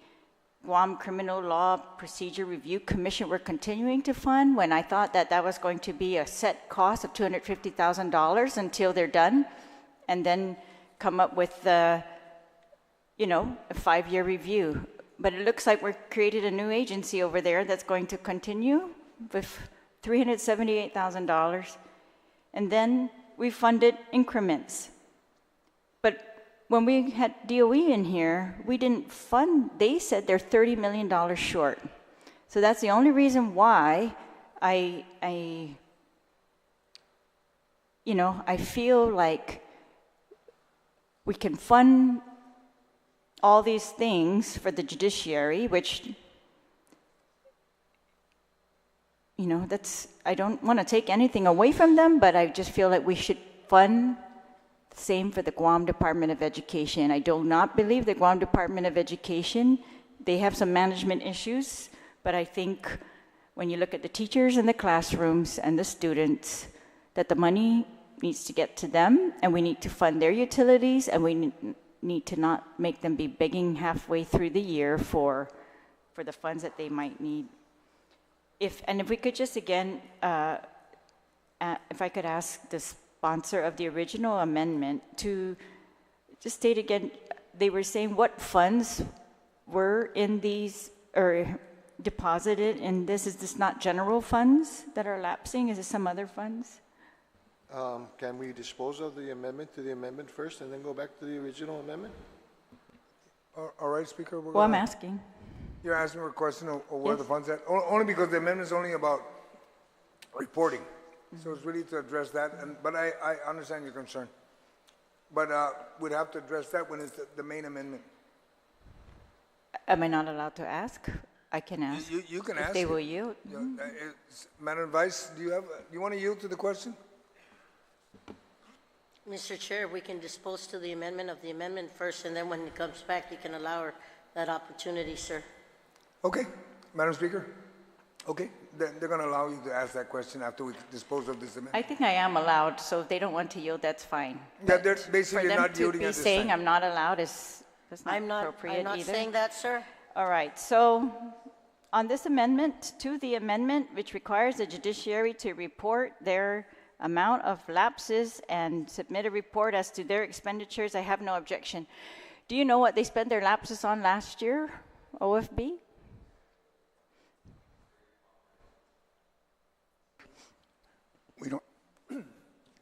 Guam Criminal Law Procedure Review Commission, we're continuing to fund when I thought that was going to be a set cost of $250,000 until they're done, and then come up with a 5-year review. But it looks like we've created a new agency over there that's going to continue with $378,000, and then we funded increments. But when we had DOE in here, we didn't fund, they said they're $30 million short. So that's the only reason why I feel like we can fund all these things for the judiciary, which, I don't want to take anything away from them, but I just feel like we should fund the same for the Guam Department of Education. I do not believe the Guam Department of Education, they have some management issues, but I think when you look at the teachers in the classrooms and the students, that the money needs to get to them, and we need to fund their utilities, and we need to not make them be begging halfway through the year for the funds that they might need. if we could just again, if I could ask the sponsor of the original amendment to just state again, they were saying what funds were in these, or deposited in this. Is this not general funds that are lapsing? Is it some other funds? Can we dispose of the amendment to the amendment first and then go back to the original amendment? All right, Speaker. Well, I'm asking. You're asking for a question of where Yes. the funds at? Only because the amendment is only about reporting. So it's really to address that, but I understand your concern. But we'd have to address that when it's the main amendment. Am I not allowed to ask? I can ask. You can if ask. they it. will yield. Madam Vice, do you want to yield to the question? Mr. Chair, we can dispose to the amendment first, and then when it comes back, you can allow her that opportunity, sir. Okay, Madam Speaker. Okay, they're going to allow you to ask that question after we dispose of this amendment. I think I am allowed, so if they don't want to yield, that's fine. Yeah, they're basically For not them yielding to at be this saying time. I'm not allowed is that's not I'm appropriate not either. saying that, sir. All right, so on this amendment, to the amendment which requires the judiciary to report their amount of lapses and submit a report as to their expenditures, I have no objection. Do you know what they spent their lapses on last year, OFB?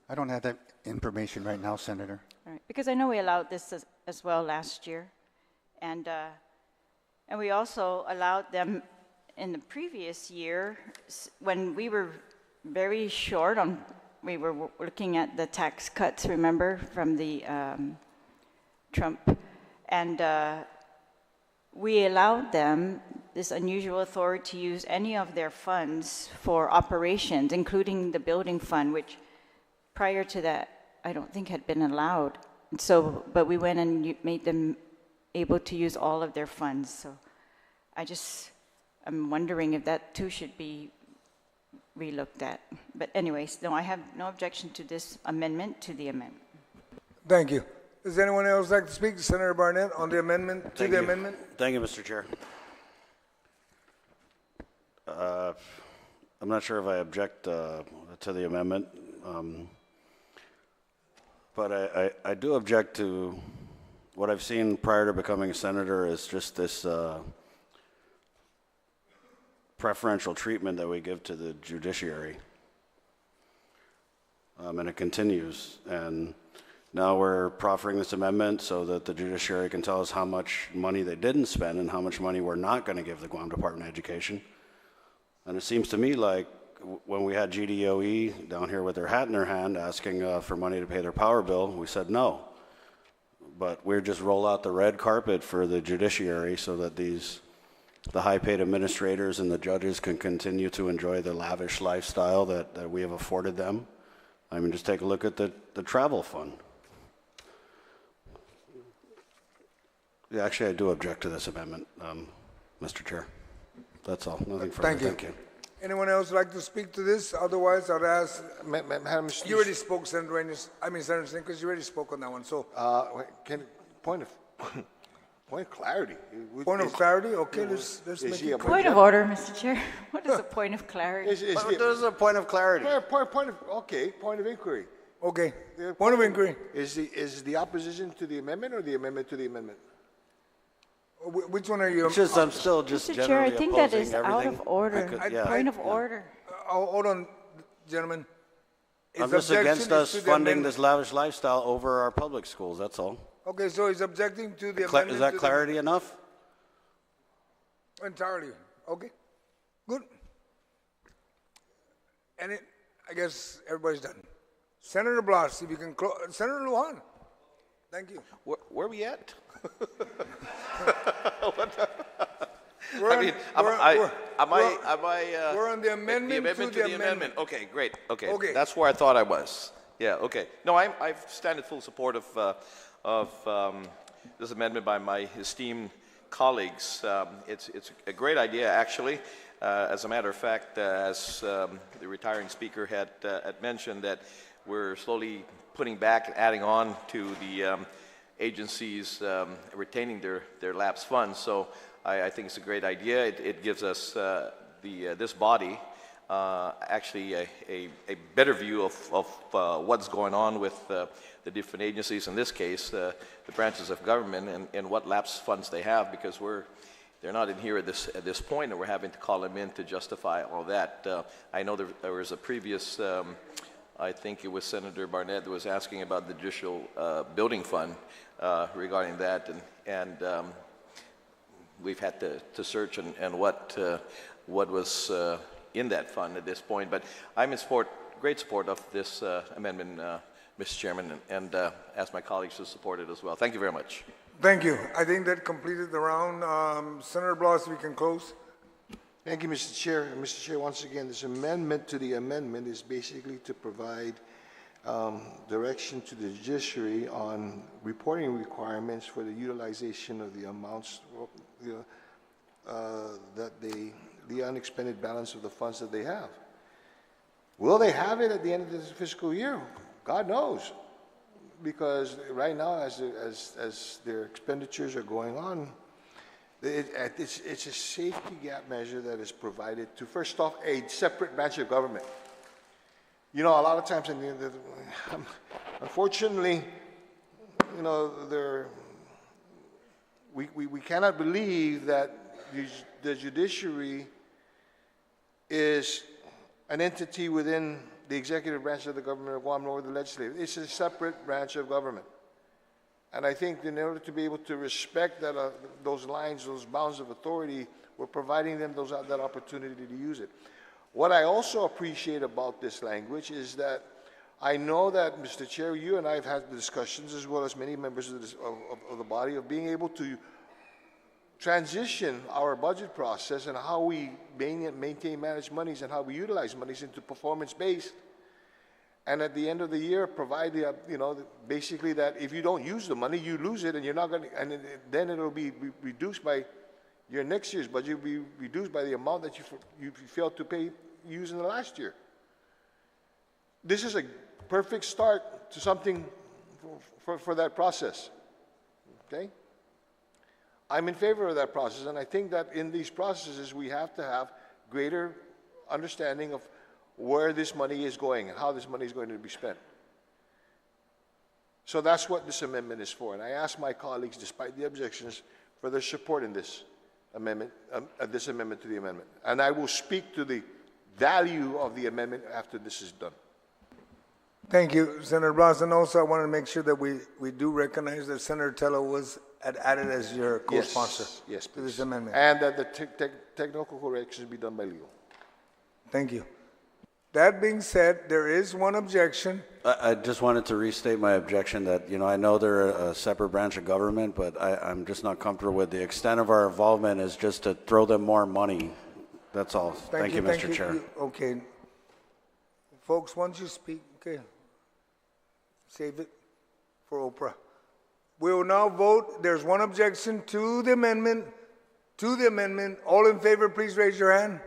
I don't have that information right now, Senator. All right, because I know we allowed this as well last year. And we also allowed them in the previous year when we were very short on, we were looking at the tax cuts, remember, from the Trump. And we allowed them this unusual authority to use any of their funds for operations, including the building fund, which prior to that, I don't think had been allowed. So, but we went and made them able to use all of their funds. So I'm wondering if that too should be relooked at. But anyways, no, I have no objection to this amendment to the amendment. Thank you. Does anyone else like to speak? Senator Barnett, on the amendment, to the amendment? Thank you, Mr. Chair. I'm not sure if I object to the amendment, but I do object to what I've seen prior to becoming a senator is just this preferential treatment that we give to the judiciary. And it continues. And now we're proffering this amendment so that the judiciary can tell us how much money they didn't spend and how much money we're not going to give the Guam Department of Education. And it seems to me like when we had GDOE down here with their hat in their hand asking for money to pay their power bill, we said no. But we're just roll out the red carpet for the judiciary so that the high-paid administrators and the judges can continue to enjoy the lavish lifestyle that we have afforded them. I mean, just take a look at the travel fund. Yeah, actually, I do object to this amendment, Mr. Chair. That's all. Nothing further. Thank you. Anyone else like to speak to this? Otherwise, I'd ask. Madam, You already spoke, Senator Reyes. I mean, Senator Singh, because you already spoke on that one. So, point of clarity. point of clarity. Okay, let's make it. Point of order, Mr. Chair. What is a point of clarity? There's a point of clarity. Point of inquiry. Okay, point of inquiry. Is the opposition to the amendment or the amendment to the amendment? Which one are you? It's just, I'm still just Mr. Chair, I generally think that opposing is everything. out of order. Point of order. Hold on, gentlemen. I'm just against us funding this lavish lifestyle over our public schools, that's all. Okay, so he's objecting to the amendment. Is that clarity enough? Entirely. Okay, good. And I guess everybody's done. Senator Blas, if you can close. Senator Guåhan, thank you. Where are we at? We're on the amendment to the amendment. Okay, great. Okay, Okay. that's where I thought I was. Yeah. Okay. No, I stand in full support of this amendment by my esteemed colleagues. It's a great idea, actually. As a matter of fact, as the retiring speaker had mentioned, that we're slowly putting back and adding on to the agencies retaining their lapsed funds. So I think it's a great idea. It gives us this body actually a better view of what's going on with the different agencies, in this case, the branches of government, and what lapse funds they have, because they're not in here at this point, and we're having to call them in to justify all that. I know there was a previous, I think it was Senator Barnett that was asking about the judicial building fund regarding that, and we've had to search and what was in that fund at this point. But I'm in great support of this amendment, Mr. Chairman, and ask my colleagues to support it as well. Thank you very much. Thank you. I think that completed the round. Senator Blas, we can close. Thank you, Mr. Chair. Mr. Chair, once again, this amendment to the amendment is basically to provide direction to the judiciary on reporting requirements for the utilization of the amounts the unexpended balance of the funds that they have. Will they have it at the end of this fiscal year? God knows. Because right now, as their expenditures are going on, it's a safety gap measure that is provided to, first off, a separate branch of government. You know, a lot of times, unfortunately, you know, we cannot believe that the judiciary is an entity within the executive branch of the government of Guam, nor the legislative. It's a separate branch of government. And I think in order to be able to respect that, those lines, those bounds of authority, we're providing them that opportunity to use it. What I also appreciate about this language is that I know that, Mr. Chair, you and I have had discussions, as well as many members of the body, of being able to transition our budget process and how we maintain, manage monies, and how we utilize monies into performance-based. And at the end of the year, provide the, you know, basically that if you don't use the money, you lose it, and you're not going to, and then it'll be reduced by your next year's budget, will be reduced by the amount that you failed to pay use in the last year. This is a perfect start to something for that process. Okay? I'm in favor of that process, and I think that in these processes we have to have greater understanding of where this money is going and how this money is going to be spent. So that's what this amendment is for, and I ask my colleagues, despite the objections, for their support in this amendment to the amendment. And I will speak to the value of the amendment after this is done. Thank you, Senator Blas. And also I want to make sure that we do recognize that Senator Tello was added as your co-sponsor yes, to this amendment. And that the technical corrections be done by legal. Thank you. That being said, there is one objection. I just wanted to restate my objection that, you know, I know they're a separate branch of government, but I'm just not comfortable with the extent of our involvement is just to throw them more money. That's all. Thank you, Mr. Chair. Okay. Folks, once you speak, okay, save it for Oprah. We will now vote. There's one objection to the amendment. All in favor, please raise your hand.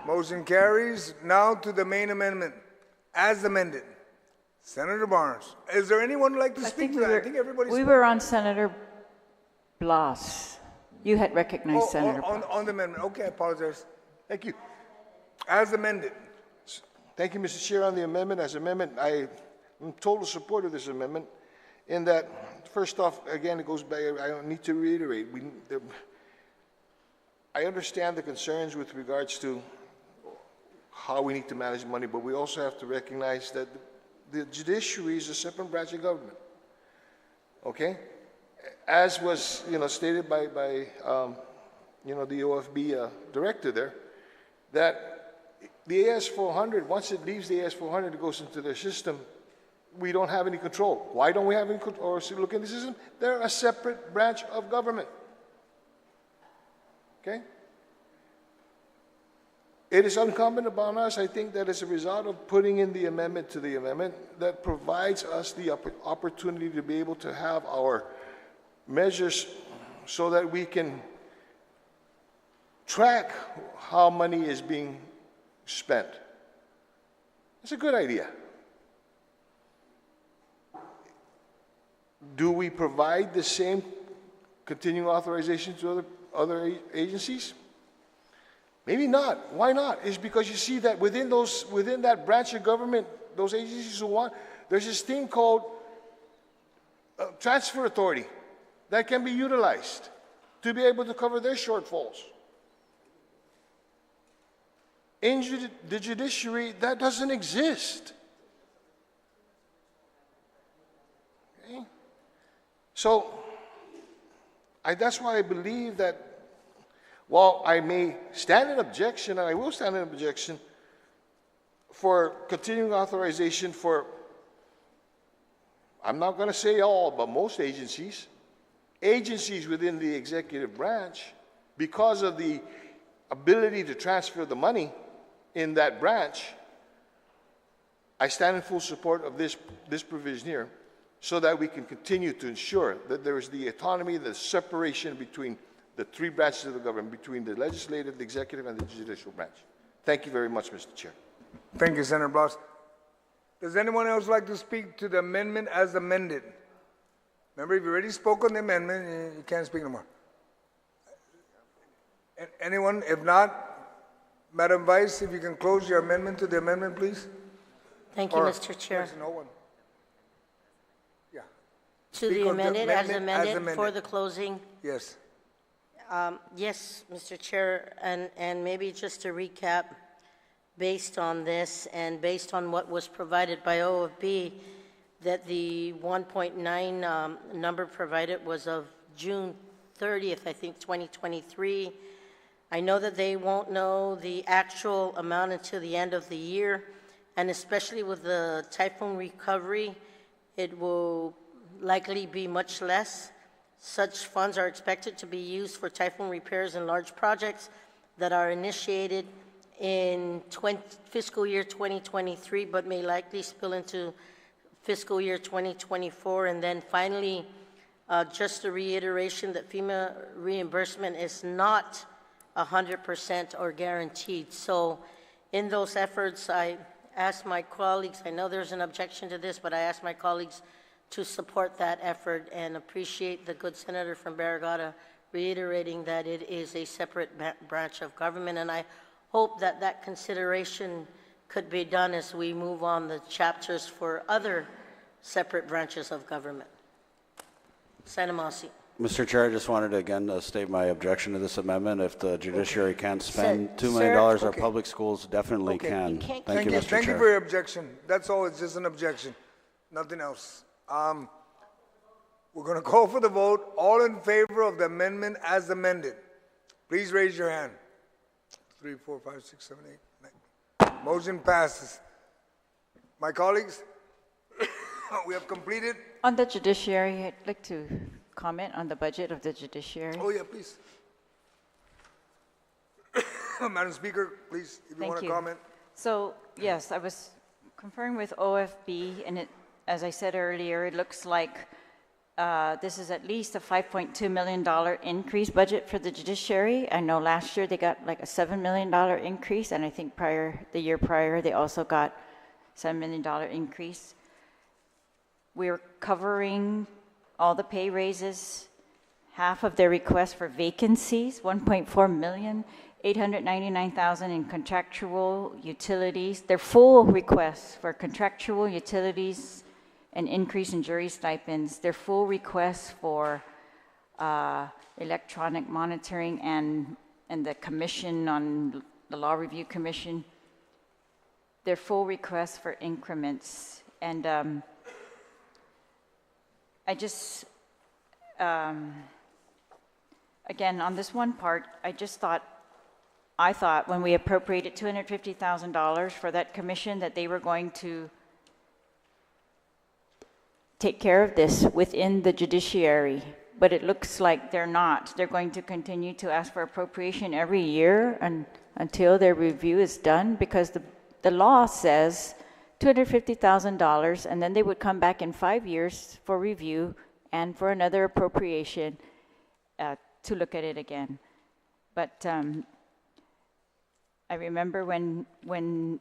Motion carries. Now to the main amendment, as amended. Senator Barnes. Is there anyone who'd like to speak to that? I think everybody's... We were on Senator Blas. You had recognized Senator Blas. On the amendment. Okay, I apologize. Thank you. As amended. Thank you, Mr. Chair. On the amendment, as amendment, I'm in total support of this amendment in that, first off, again, it goes back, I don't need to reiterate. I understand the concerns with regards to how we need to manage money, but we also have to recognize that the judiciary is a separate branch of government. Okay? As was, you know, stated by you know, the OFB director there, that the AS-400, once it leaves the AS-400, it goes into their system, we don't have any control. Why don't we have any control? Or look in the system? They're a separate branch of government. Okay? It is incumbent upon us, I think, that as a result of putting in the amendment to the amendment, that provides us the opportunity to be able to have our measures so that we can track how money is being spent. It's a good idea. Do we provide the same continuing authorization to other other agencies? Maybe not. Why not? It's because you see that within that branch of government, those agencies who want, there's this thing called transfer authority that can be utilized to be able to cover their shortfalls. In the judiciary, that doesn't exist. Okay? So, that's why I believe that while I may stand in objection, and I will stand in objection, for continuing authorization for, I'm not going to say all, but most agencies within the executive branch, because of the ability to transfer the money in that branch, I stand in full support of this provision here, so that we can continue to ensure that there is the autonomy, the separation between the three branches of the government, between the legislative, the executive, and the judicial branch. Thank you very much, Mr. Chair. Thank you, Senator Blas. Does anyone else like to speak to the amendment as amended? Remember, if you already spoke on the amendment, you can't speak no more. Anyone? If not, Madam Vice, if you can close your amendment to the amendment, please. Thank you, Mr. Chair. There's no one. Yeah. To the amended as amended for the closing. Yes. Yes, Mr. Chair, and maybe just to recap, based on this and based on what was provided by OFB, that the 1.9 number provided was of June 30th, I think, 2023. I know that they won't know the actual amount until the end of the year, and especially with the typhoon recovery, it will likely be much less. Such funds are expected to be used for typhoon repairs and large projects that are initiated in fiscal year 2023, but may likely spill into fiscal year 2024. And then finally, just a reiteration that FEMA reimbursement is not 100% or guaranteed. So in those efforts, I asked my colleagues, I know there's an objection to this, but I asked my colleagues to support that effort and appreciate the good senator from Barrigada reiterating that it is a separate branch of government. And I hope that that consideration could be done as we move on the chapters for other separate branches of government. Senator Masi. Mr. Chair, I just wanted to again state my objection to this amendment. If the judiciary can't spend $2 million, our public schools definitely can. Thank you, Mr. Chair. Thank you for your objection. That's all. It's just an objection. Nothing else. We're going to call for the vote. All in favor of the amendment as amended, please raise your hand. 3, 4, 5, 6, 7, 8, 9. Motion passes. My colleagues, we have completed. On the judiciary, I'd like to comment on the budget of the judiciary. Oh, yeah, please. Madam Speaker, please, if you want to comment. So, yes, I was conferring with OFB, and as I said earlier, it looks like this is at least a $5.2 million increase budget for the judiciary. I know last year they got like a $7 million increase, and I think the year prior, they also got $7 million increase. We're covering all the pay raises, half of their requests for vacancies, $1.4 million, $899,000 in contractual utilities. Their full requests for contractual utilities, an increase in jury stipends, their full requests for electronic monitoring and the commission on the Law Review Commission, their full requests for increments. And I just, again, on this one part, I thought when we appropriated $250,000 for that commission that they were going to take care of this within the judiciary, but it looks like they're not. They're going to continue to ask for appropriation every year until their review is done, because the law says $250,000, and then they would come back in 5 years for review and for another appropriation to look at it again. But I remember when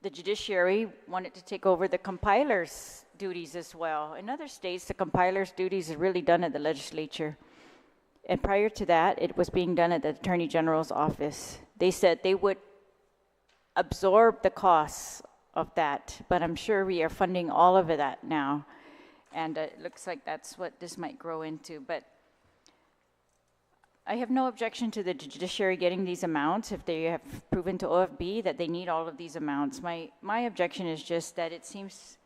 the judiciary wanted to take over the compilers' duties as well. In other states, the compilers' duties are really done at the legislature. And prior to that, it was being done at the Attorney General's office. They said they would absorb the costs of that, but I'm sure we are funding all of that now. And it looks like that's what this might grow into. But I have no objection to the judiciary getting these amounts if they have proven to OFB that they need all of these amounts. My objection is just that it seems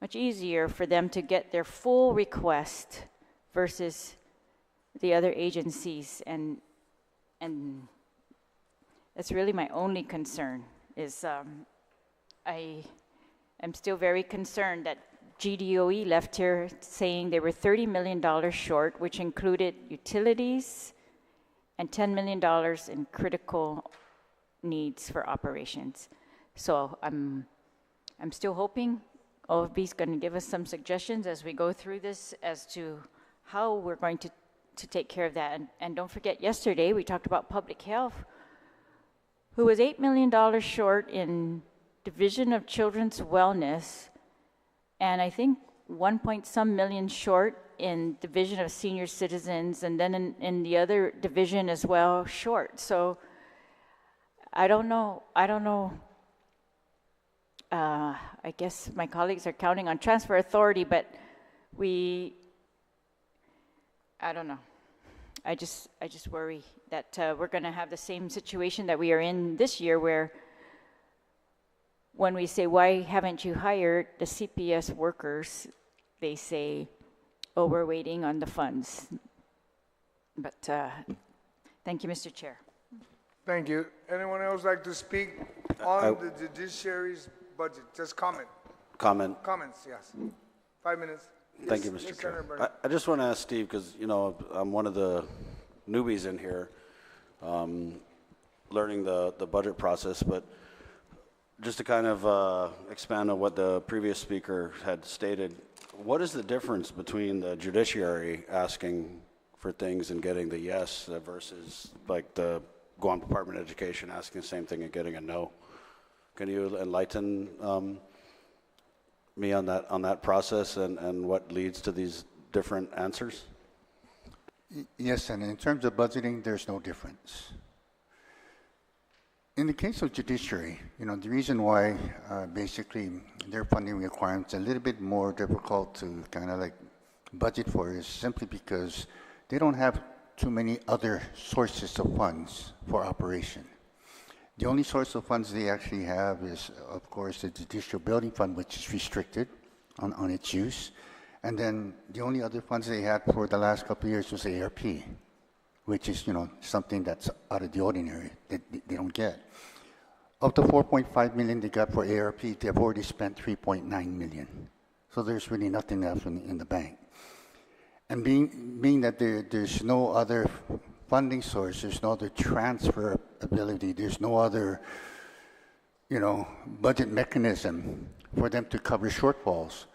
much easier for them to get their full request versus the other agencies, and that's really my only concern. Is I am still very concerned that GDOE left here saying they were $30 million short, which included utilities and $10 million in critical needs for operations. So I'm still hoping OFB is going to give us some suggestions as we go through this as to how we're going to take care of that. And don't forget, yesterday we talked about public health, who was $8 million short in Division of Children's Wellness, and I think 1-point-some million short in Division of Senior Citizens, and then in the other division as well, short. So I don't know. I guess my colleagues are counting on transfer authority, but I don't know. I just worry that we're going to have the same situation that we are in this year, where when we say, why haven't you hired the CPS workers, they say, oh, we're waiting on the funds. But thank you, Mr. Chair. Thank you. Anyone else like to speak on the judiciary's budget? Just comment. Comment. Comments, yes. 5 minutes. Thank you, Yes, Mr. yes, Chair. Senator Bernie. I just want to ask Steve, because, you know, I'm one of the newbies in here, learning the budget process, but just to kind of expand on what the previous speaker had stated, what is the difference between the judiciary asking for things and getting the yes versus like the Guam Department of Education asking the same thing and getting a no? Can you enlighten me on that process and what leads to these different answers? Yes, and in terms of budgeting, there's no difference. In the case of judiciary, you know, the reason why basically their funding requirements are a little bit more difficult to kind of like budget for is simply because they don't have too many other sources of funds for operation. The only source of funds they actually have is, of course, the Judicial Building Fund, which is restricted on its use. And then the only other funds they had for the last couple of years was ARP, which is, you know, something that's out of the ordinary that they don't get. Of the $4.5 million they got for ARP, they've already spent $3.9 million. So there's really nothing else in the bank. And being that there's no other funding source, there's no other transfer ability, there's no other, you know, budget mechanism for them to cover shortfalls.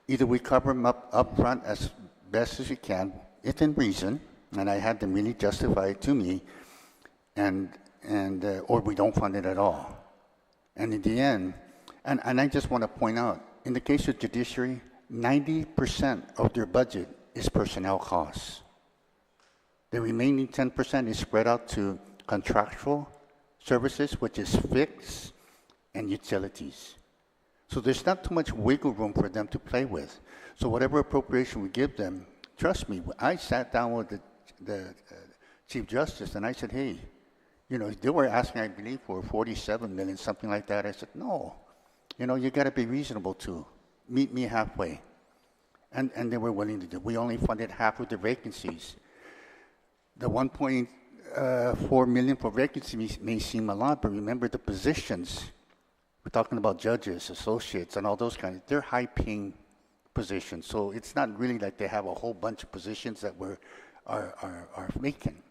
Either we cover them up front as best as we can, within reason, and I had them really justify it to me, or we don't fund it at all. And in the end, and I just want to point out, in the case of judiciary, 90% of their budget is personnel costs. The remaining 10% is spread out to contractual services, which is fixed, and utilities. So there's not too much wiggle room for them to play with. So whatever appropriation we give them, trust me, I sat down with the Chief Justice and I said, hey, you know, they were asking, I believe, for 47 million, something like that. I said, no, you know, you got to be reasonable too. Meet me halfway. And they were willing to do. We only funded half of the vacancies. The 1.4 million for vacancies may seem a lot, but remember the positions. We're talking about judges, associates, and all those kinds. They're high-paying positions, so it's not really like they have a whole bunch of positions that are vacant.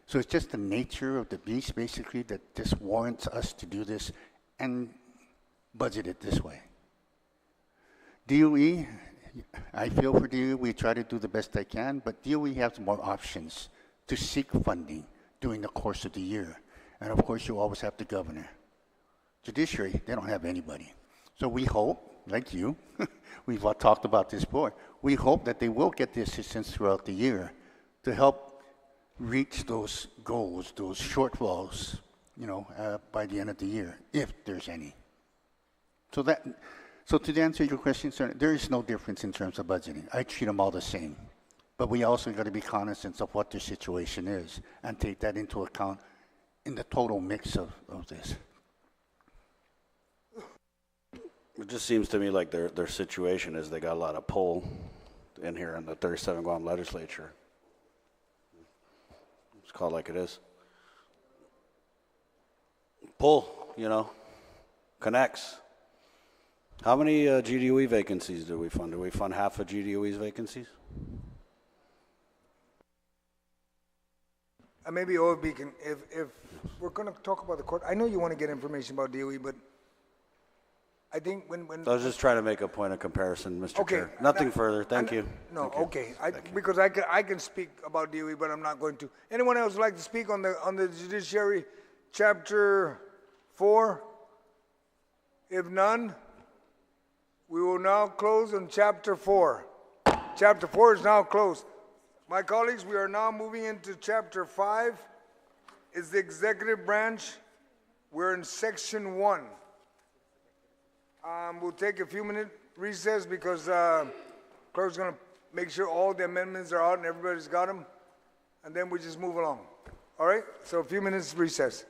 So it's just the nature of the beast, basically, that just warrants us to do this and budget it this way. DOE, I feel for DOE, we try to do the best I can, but DOE has more options to seek funding during the course of the year. And of course, you always have the governor. Judiciary, they don't have anybody. So we hope, like you, we've all talked about this before, we hope that they will get the assistance throughout the year to help reach those goals, those shortfalls, by the end of the year, if there's any. So to answer your question, sir, there is no difference in terms of budgeting. I treat them all the same. But we also got to be cognizant of what their situation is and take that into account in the total mix of this. It just seems to me like their situation is they got a lot of pull in here in the 37 Guam Legislature. It's called like it is. Pull, connects. How many GDOE vacancies do we fund? Do we fund half of GDOE's vacancies? Maybe OFB can, if we're going to talk about the court, I know you want to get information about DOE, but I think when I was just trying to make a point of comparison, Mr. Okay, Chair. Nothing further. Thank you. No, Thank you. okay. Thank you. Because I can speak about DOE, but I'm not going to. Anyone else like to speak on the Judiciary Chapter 4? If none, we will now close on Chapter 4. Chapter 4 is now closed. My colleagues, we are now moving into Chapter 5. It's the executive branch. We're in Section 1. We'll take a few minute recess because clerk's going to make sure all the amendments are out and everybody's got them, and then we just move along. All right? So a few minutes recess.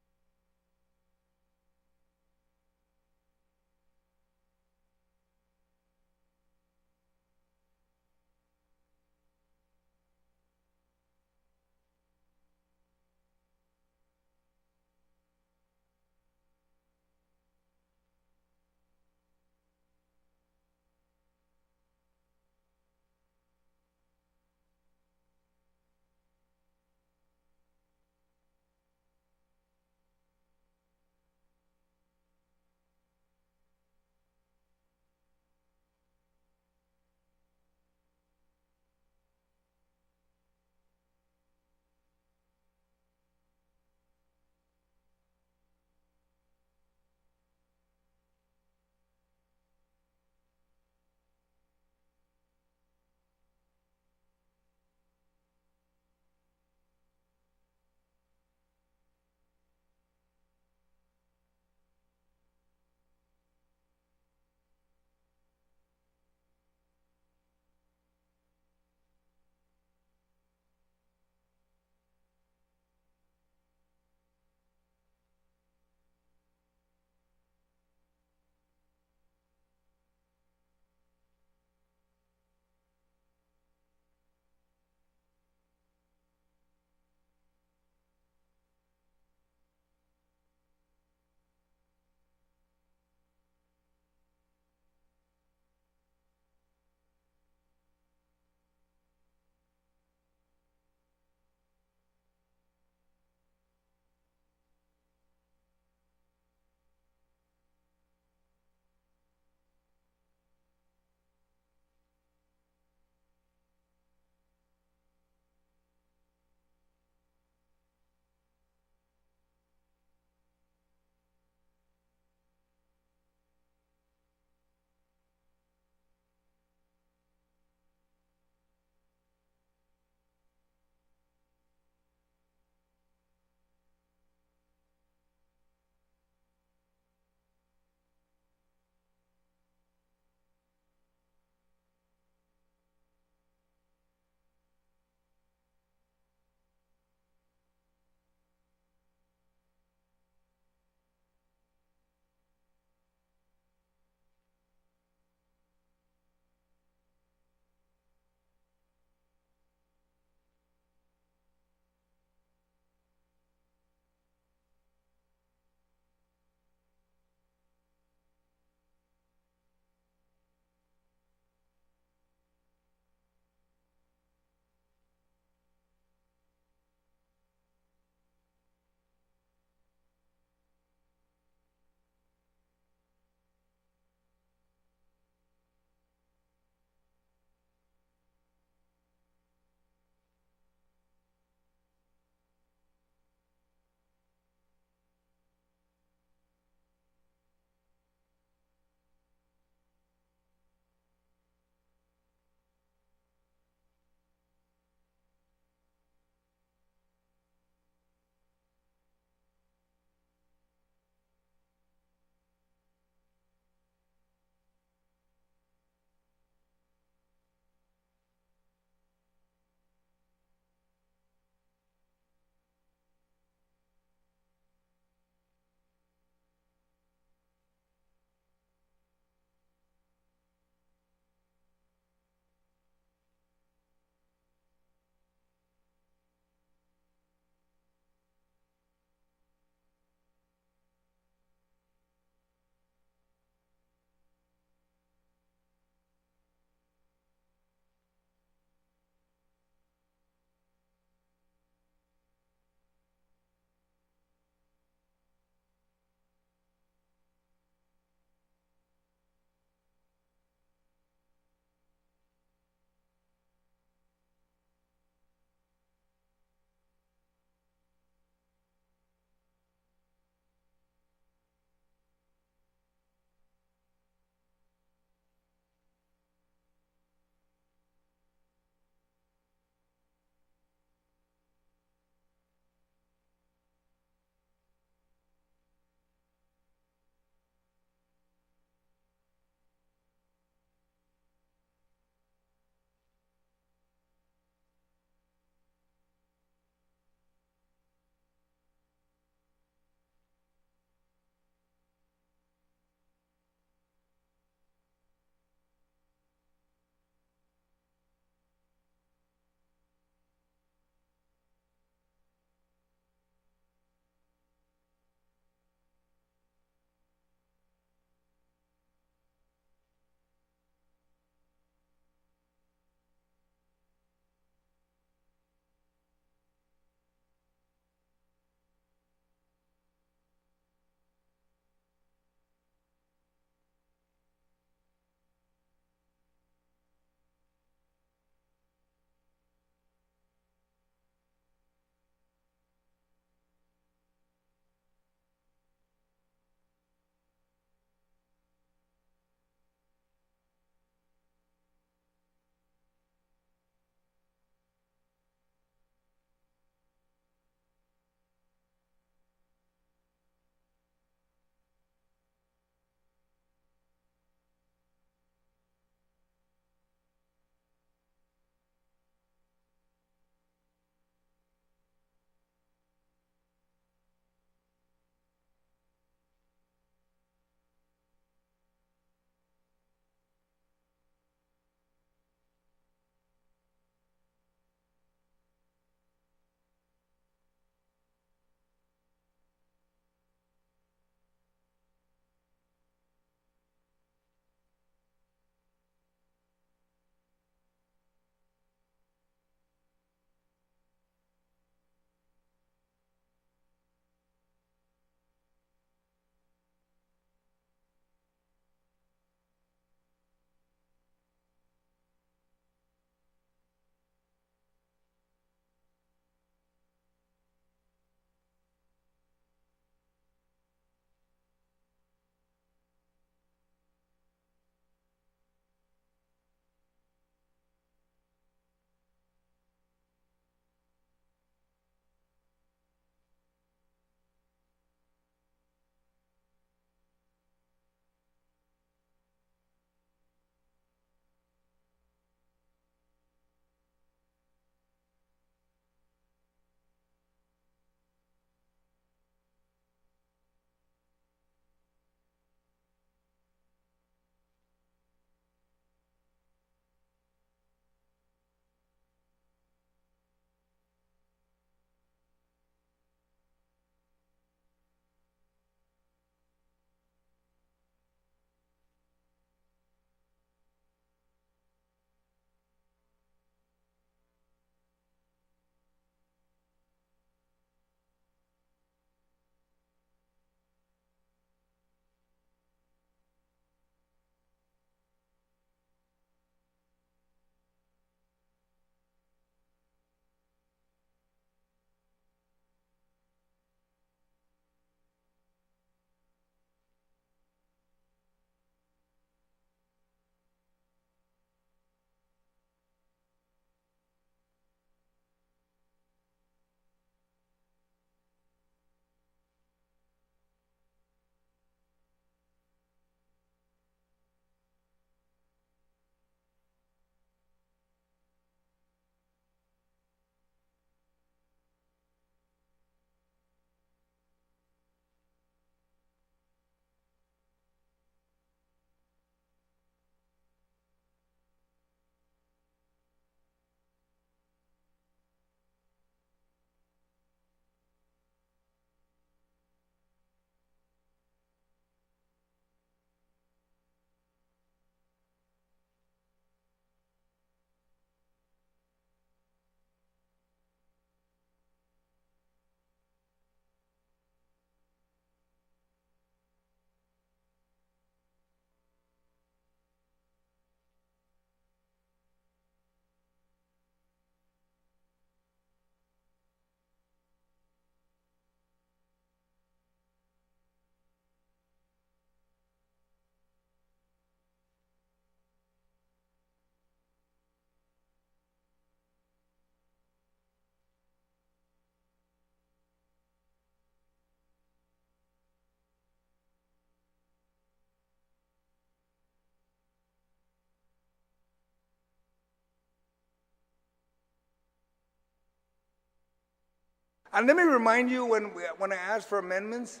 And let me remind you, when I asked for amendments,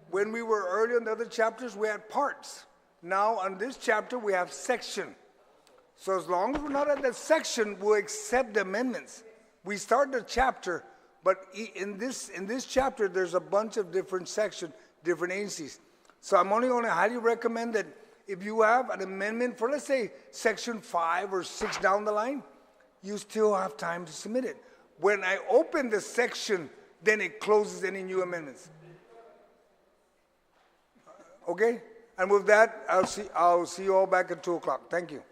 when we were earlier in the other chapters, we had parts. Now, on this chapter, we have section. So as long as we're not at that section, we'll accept the amendments. We start the chapter, but in this chapter, there's a bunch of different sections, different agencies. So I'm only going to highly recommend that if you have an amendment for, let's say, section 5 or 6 down the line, you still have time to submit it. When I open the section, then it closes any new amendments. Okay? And with that, I'll see you all back at 2 o'clock. Thank you.